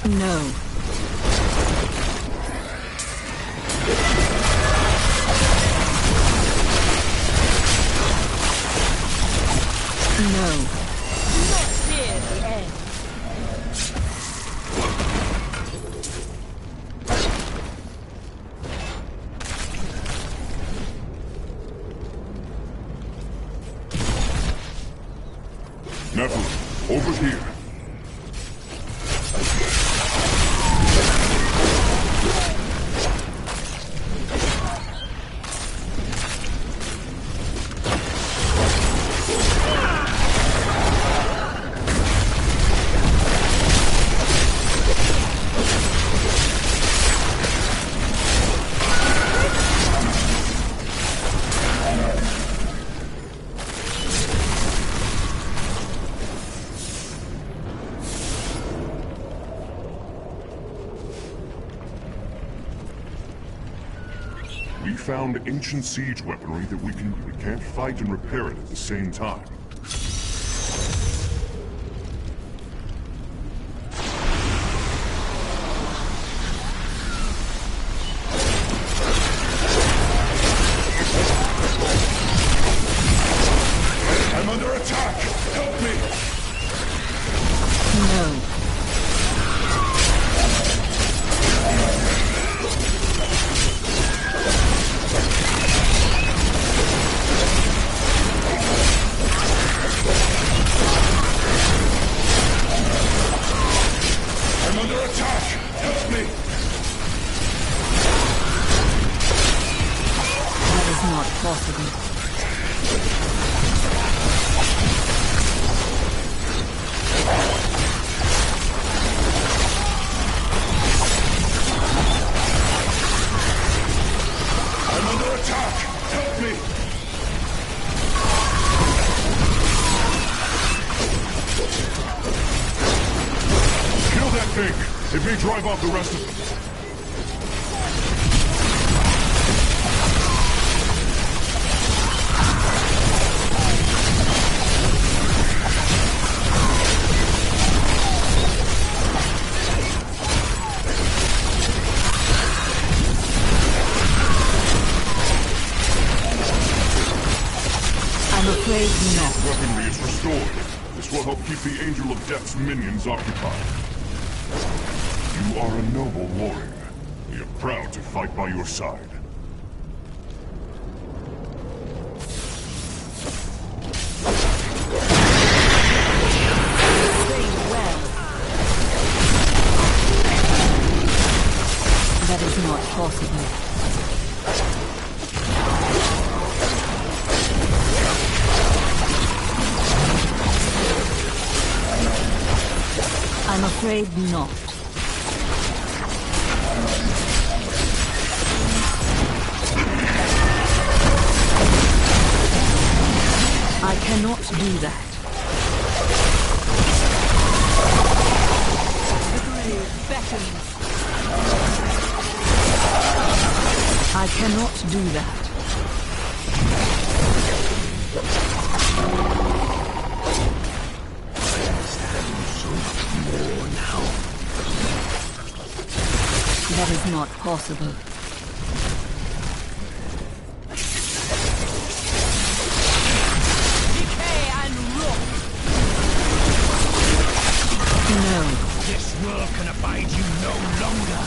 Speaker 3: No. No.
Speaker 8: Not near the end.
Speaker 1: Nephilim, over here. We found ancient siege weaponry that we can't fight and repair it at the same time. I'm under attack! Help me!
Speaker 3: No.
Speaker 1: I'm under attack! Help me!
Speaker 3: That is not possible.
Speaker 1: I'm under attack! Help me! Kill that thing! It may drive off the rest of them.
Speaker 3: I'm afraid not.
Speaker 1: Weaponry is restored. This will help keep the Angel of Death's minions occupied. You are a noble warrior. We are proud to fight by your side.
Speaker 3: That is not possible. I'm afraid not. I cannot do that.
Speaker 8: The grave beckons.
Speaker 3: I cannot do that. That is not possible.
Speaker 8: Decay and rot.
Speaker 3: No.
Speaker 11: This world can abide you no longer.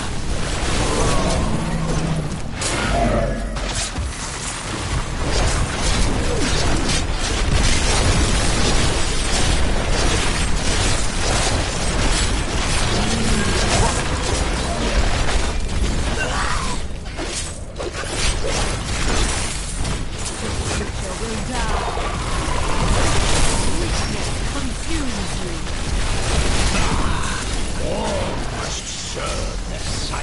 Speaker 11: All must serve the sun.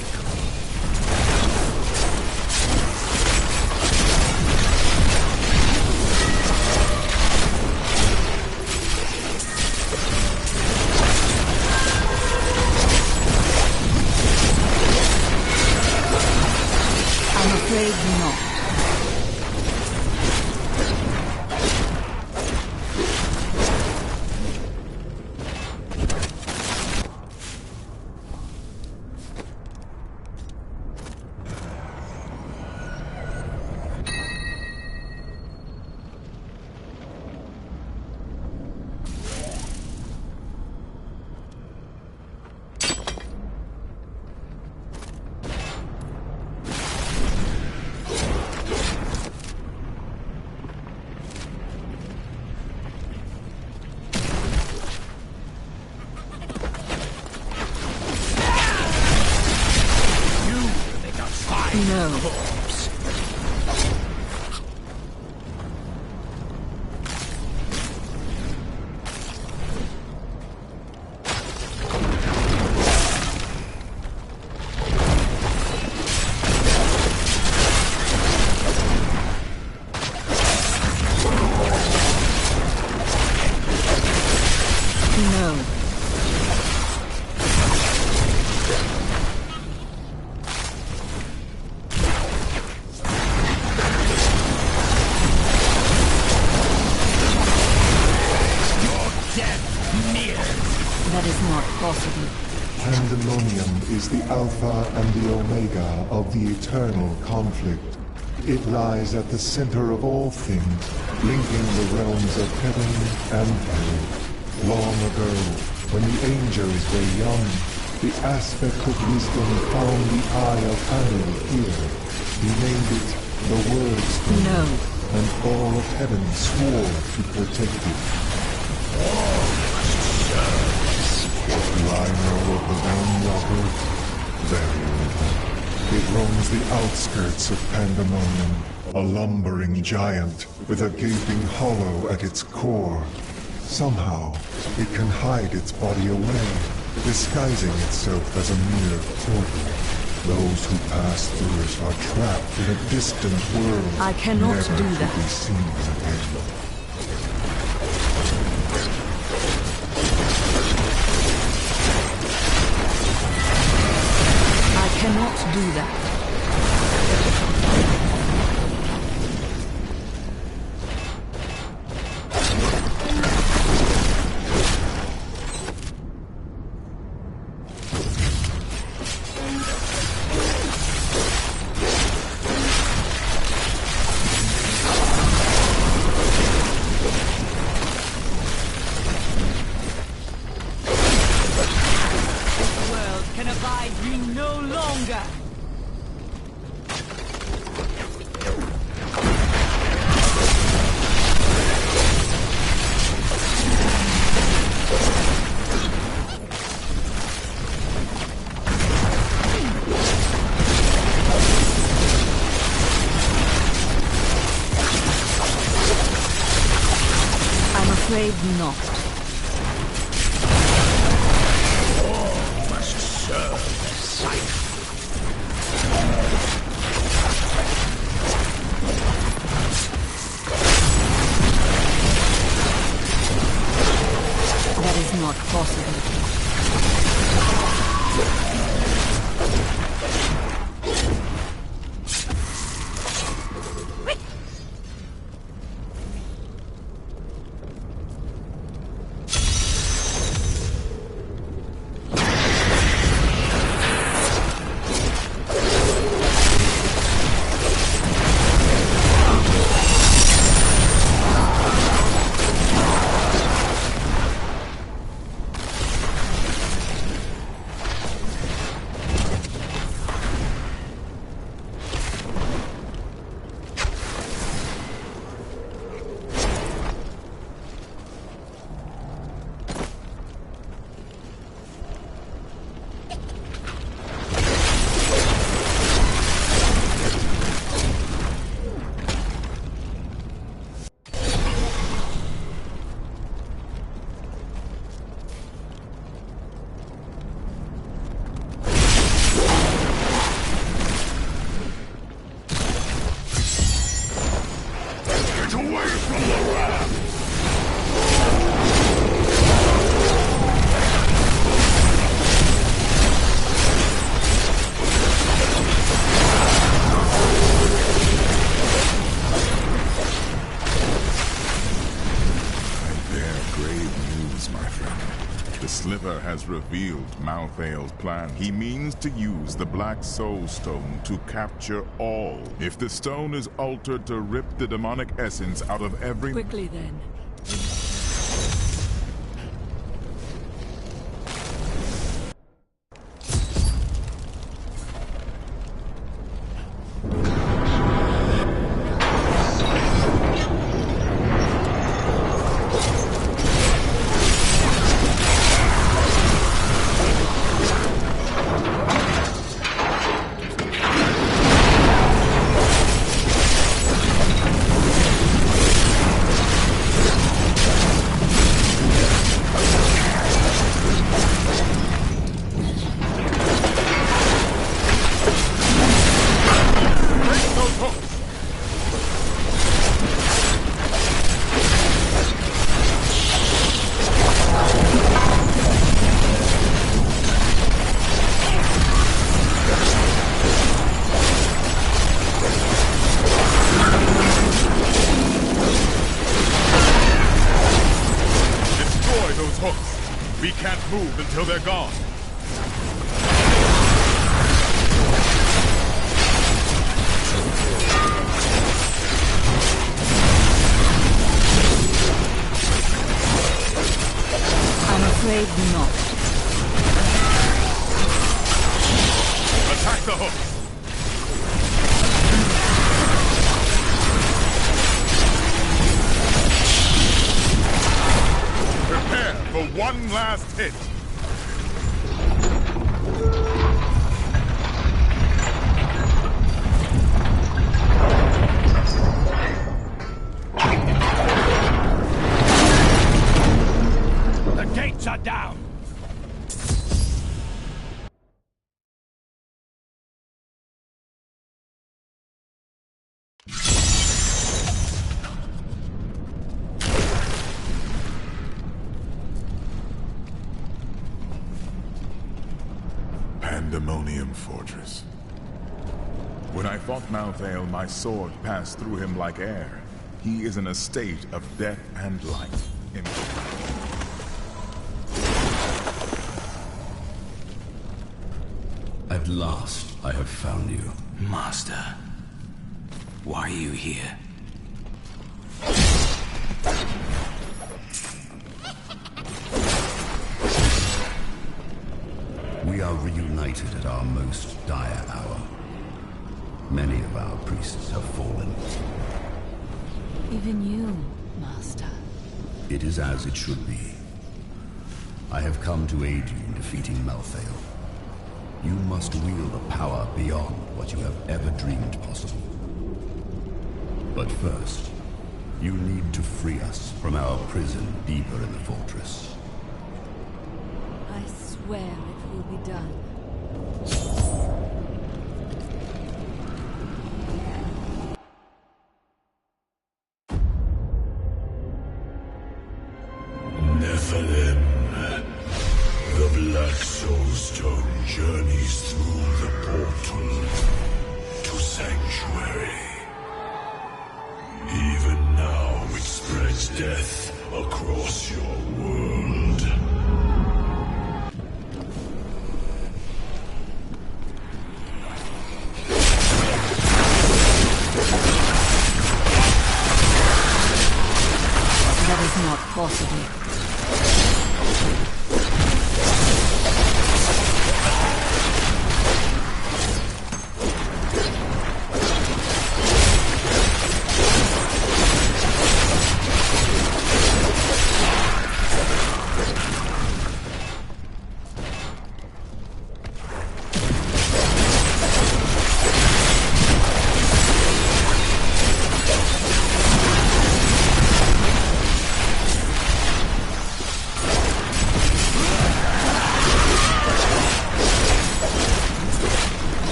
Speaker 3: No.
Speaker 17: corpse.
Speaker 3: No. That is not possible.
Speaker 18: Pandemonium is the Alpha and the Omega of the eternal conflict. It lies at the center of all things, linking the realms of heaven and hell. Long ago, when the angels were young, the aspect of wisdom found the eye of Anu here. He named it the Word Stone.
Speaker 3: No.
Speaker 18: And all of heaven swore to protect it. What do I know of the Bone Walker? Very little. It roams the outskirts of Pandemonium, a lumbering giant with a gaping hollow at its core. Somehow, it can hide its body away, disguising itself as a mere portal. Those who pass through it are trapped in a distant world.
Speaker 3: I cannot
Speaker 18: never
Speaker 3: do
Speaker 18: to
Speaker 3: that.
Speaker 18: be seen again.
Speaker 3: I cannot do that.
Speaker 17: Can abide you no longer!
Speaker 3: I'm afraid not.
Speaker 17: Must serve the sight.
Speaker 3: That is not possible.
Speaker 13: Has revealed Malthael's plan. He means to use the Black Soul Stone to capture all. If the stone is altered to rip the demonic essence out of every...
Speaker 3: Quickly then.
Speaker 13: hooks. We can't move until they're gone.
Speaker 3: I'm afraid not.
Speaker 13: Attack the hooks. Prepare for one last hit.
Speaker 11: The gates are down.
Speaker 13: Pandemonium Fortress. When I fought Malthael, my sword passed through him like air. He is in a state of death and life.
Speaker 19: At last, I have found you.
Speaker 5: Master, why are you here?
Speaker 19: We are reunited at our most dire hour. Many of our priests have fallen.
Speaker 3: Even you, Master.
Speaker 19: It is as it should be. I have come to aid you in defeating Malthael. You must wield a power beyond what you have ever dreamed possible. But first, you need to free us from our prison deeper in the fortress.
Speaker 3: I swear it will be done.
Speaker 20: Nephilim. The Black Soul Stone journeys through the portal to Sanctuary. Even now it spreads death across your world.
Speaker 3: That is not possible.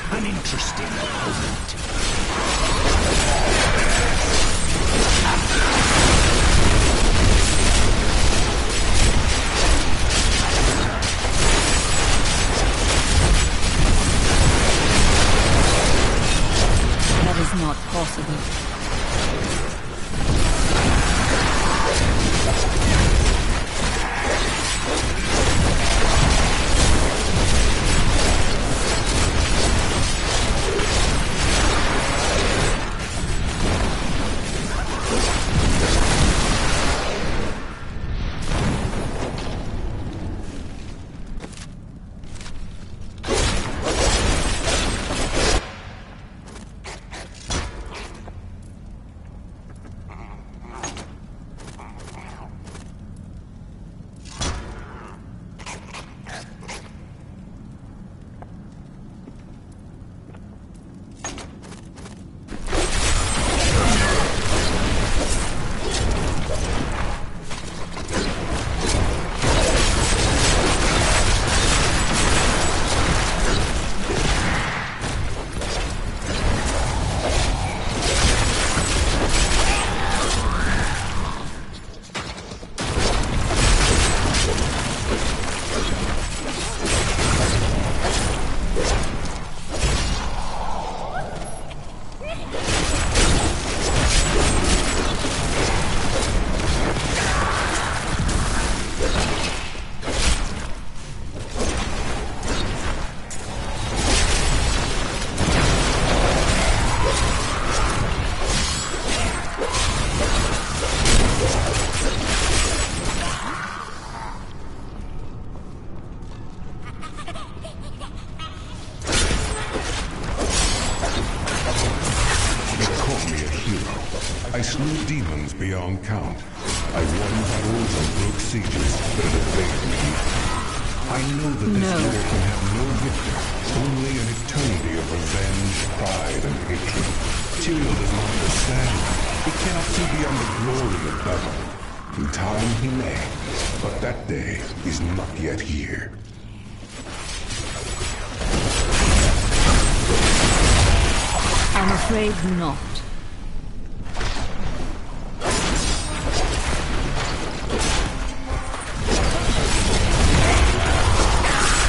Speaker 2: An interesting opponent.
Speaker 3: That is not possible.
Speaker 21: me a hero. I slew demons beyond count. I won battles and broke sieges that had evaded me. I know that this war can have no victor, only an eternity of revenge, pride, and hatred. Tyrael does not understand. He cannot see beyond the glory of battle. In time he may, but that day is not yet here.
Speaker 3: I'm afraid not.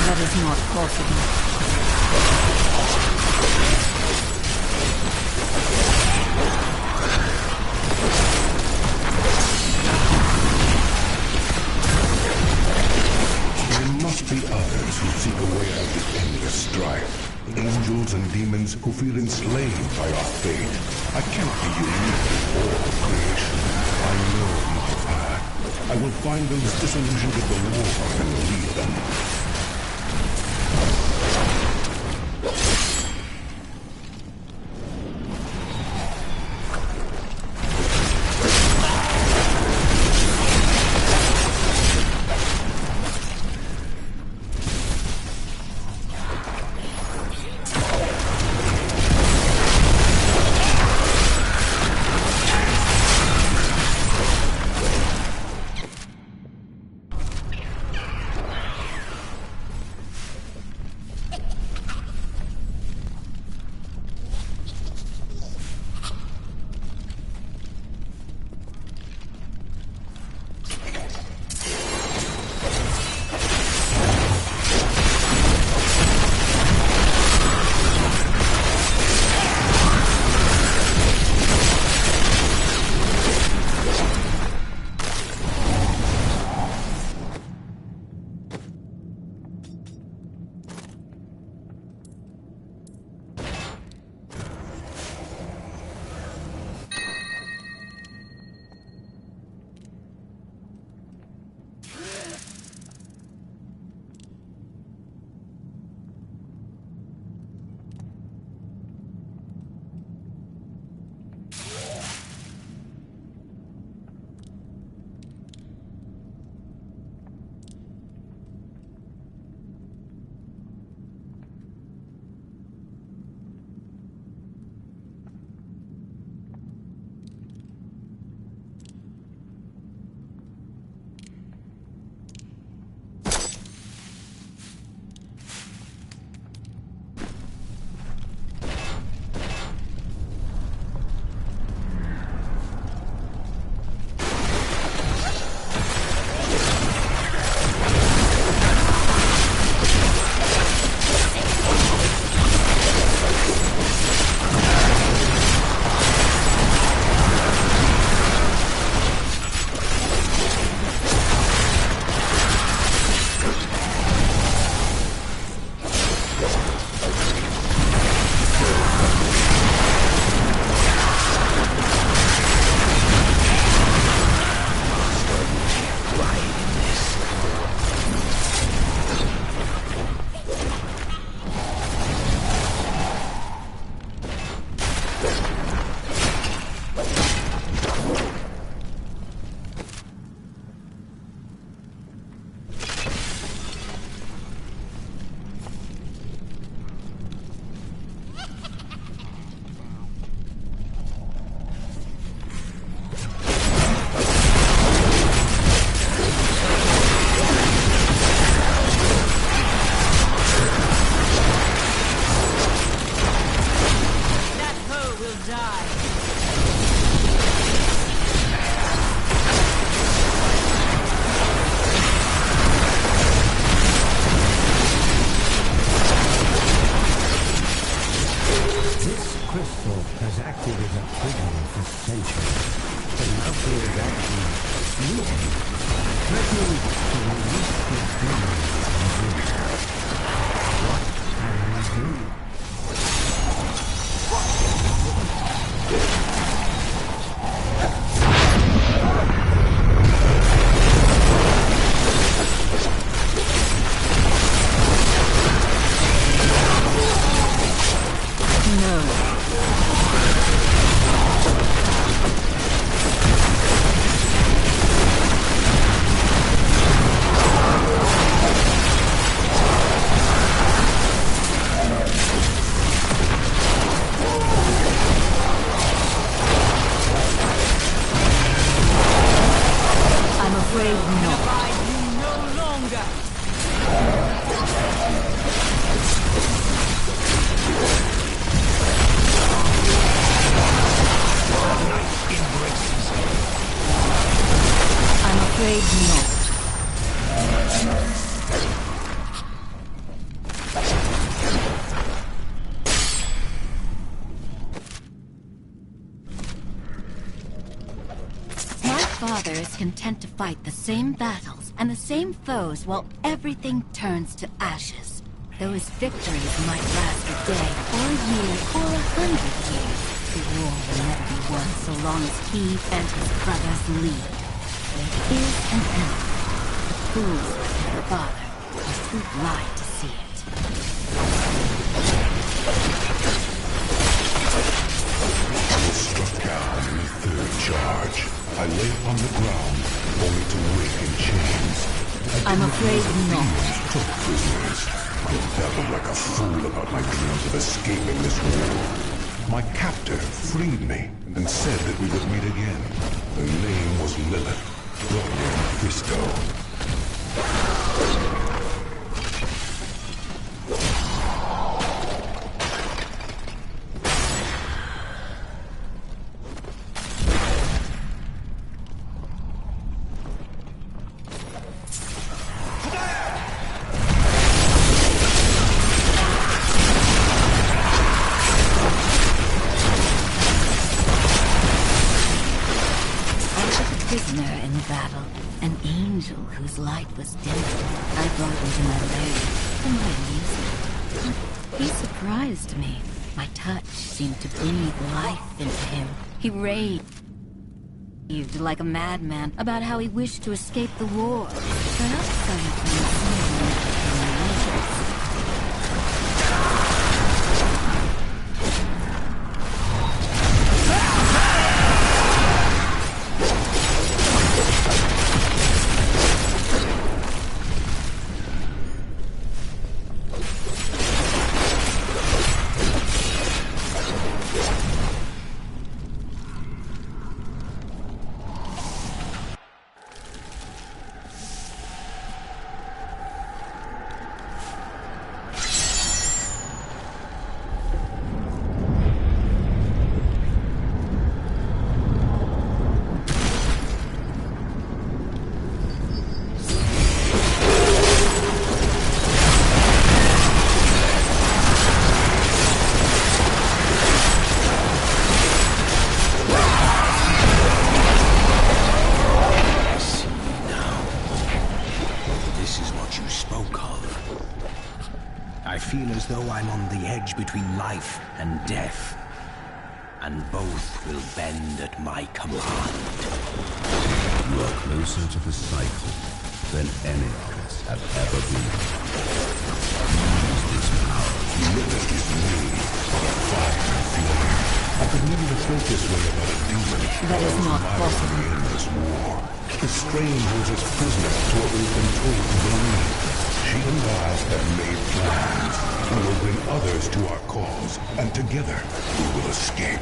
Speaker 3: That is not possible.
Speaker 21: There must be others who seek a way out of this endless strife. Angels and demons who feel enslaved by our fate. I cannot be unique in all of creation. I know my path. I will find those disillusioned with the war and lead them.
Speaker 3: afraid not. My father is content to fight the same battles and the same foes while everything turns to ashes. Those victories might last a day, or a year, or 100 years. The war will never be won so long as he and his brothers lead. There is an end. The fools like my father are too blind to see it.
Speaker 21: I was struck down in the third charge. I lay upon the ground, only to wake in chains.
Speaker 3: I'm afraid not.
Speaker 21: Took prisoners. I babbled like a fool about my dreams of escaping this war. My captor freed me and said that we would meet again. Her name was Lilith, brought me from Frisco.
Speaker 3: Whose light was dim. I brought him to my lair for my amusement. He surprised me. My touch seemed to breathe life into him. He raved like a madman about how he wished to escape the war. Perhaps I have been
Speaker 5: though I'm on the edge between life and death, and both will bend at my command.
Speaker 19: You are closer to the cycle than any of us have ever been. Use this power.
Speaker 21: Lilith is me, but a fire and flame. I could never have felt this way about a demon.
Speaker 3: That is not possible.
Speaker 21: In this war, the strain holds us prisoners to what we've been told to believe. She and I have made plans. We will bring others to our cause, and together we will escape.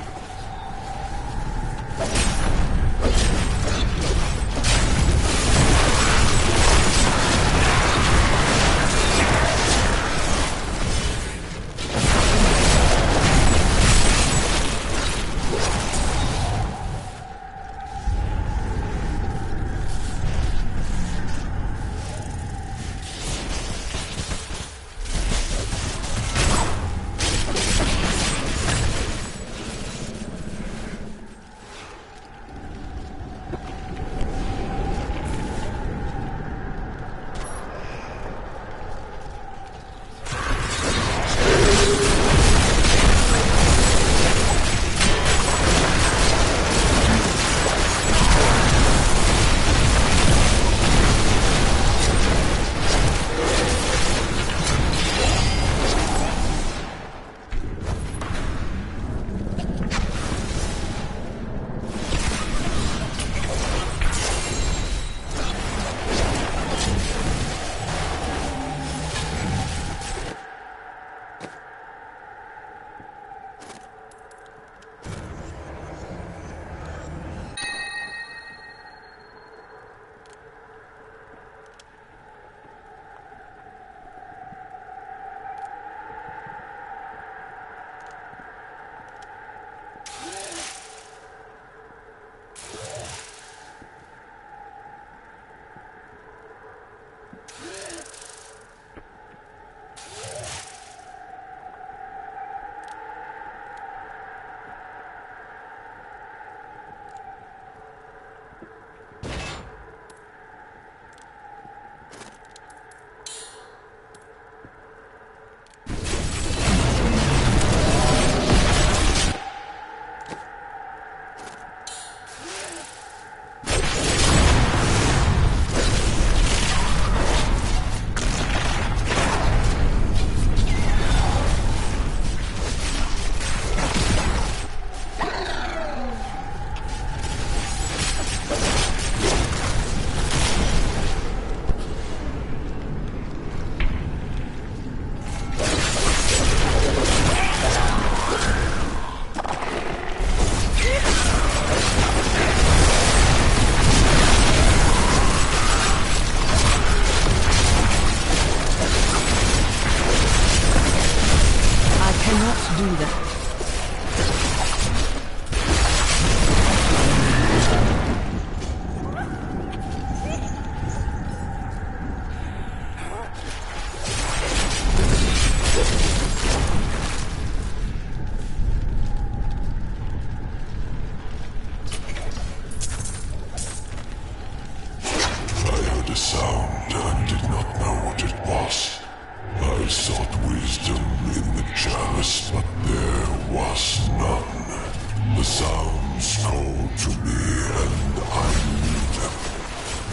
Speaker 20: Giants call to me, and I meet them.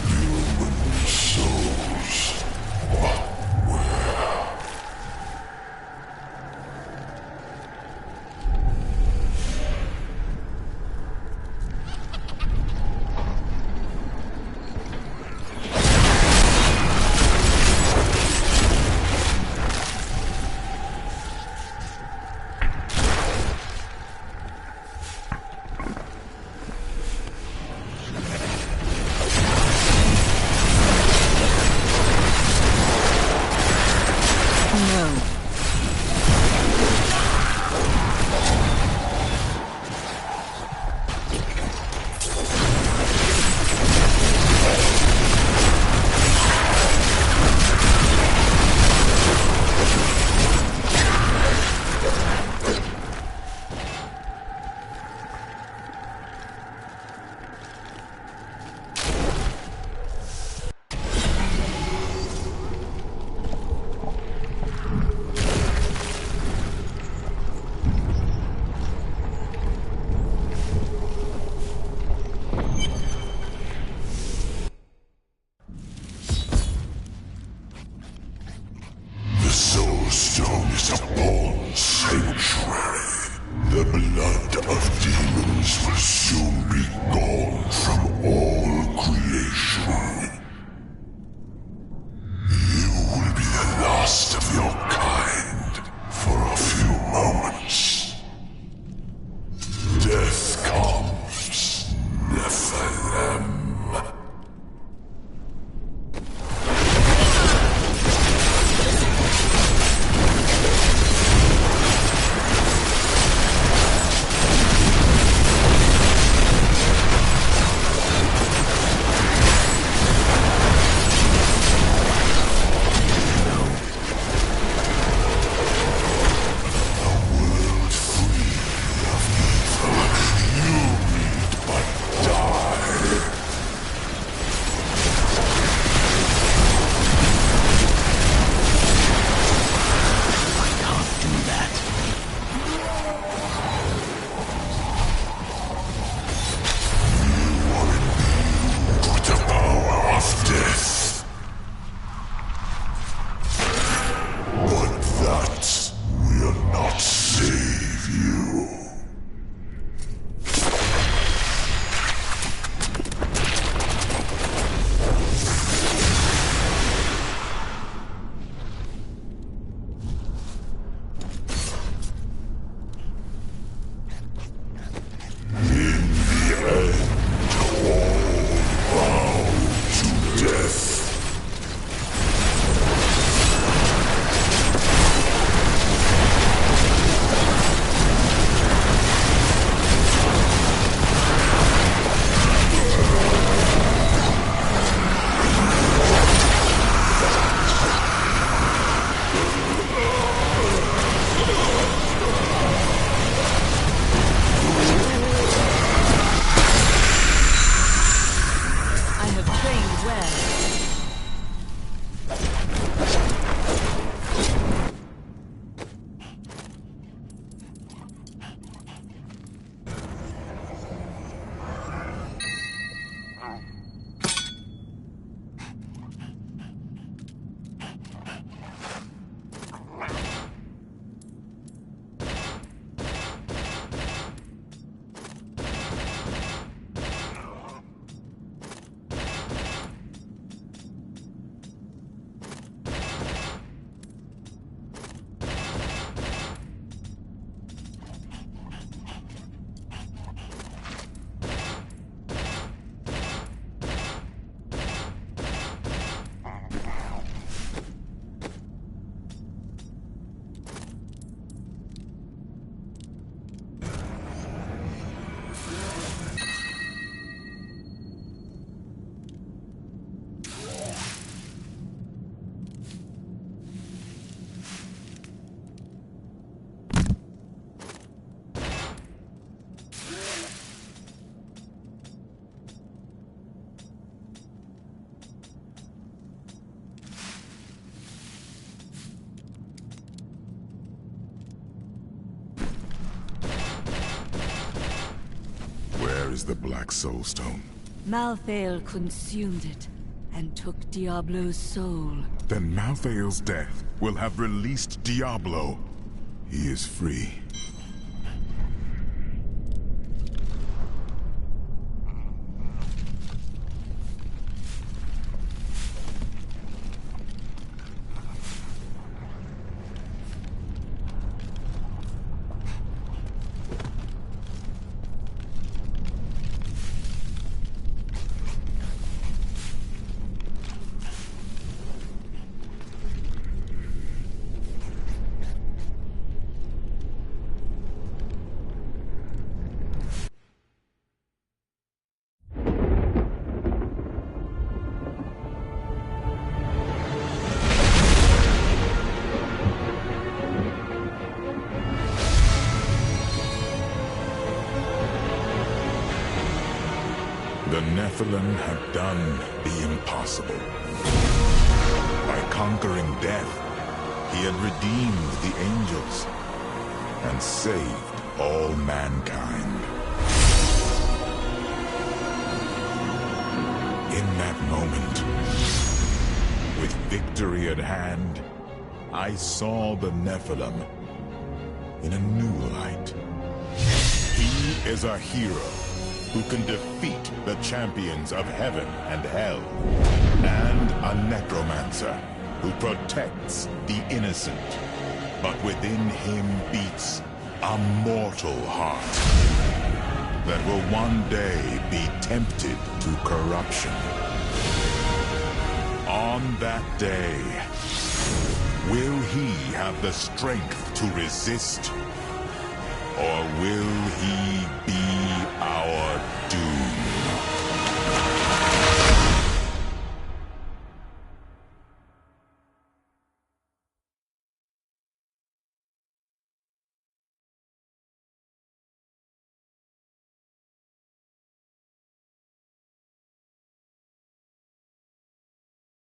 Speaker 20: Human souls. Where?
Speaker 13: is the Black Soul Stone?
Speaker 17: Malthael consumed it and took Diablo's soul.
Speaker 13: Then Malthael's death will have released Diablo. He is free. The Nephilim had done the impossible. By conquering death, he had redeemed the angels and saved all mankind. In that moment, with victory at hand, I saw the Nephilim in a new light. He is a hero who can defeat the champions of heaven and hell, and a necromancer who protects the innocent. But within him beats a mortal heart that will one day be tempted to corruption. On that day, will he have the strength to resist? Or will he be our doom?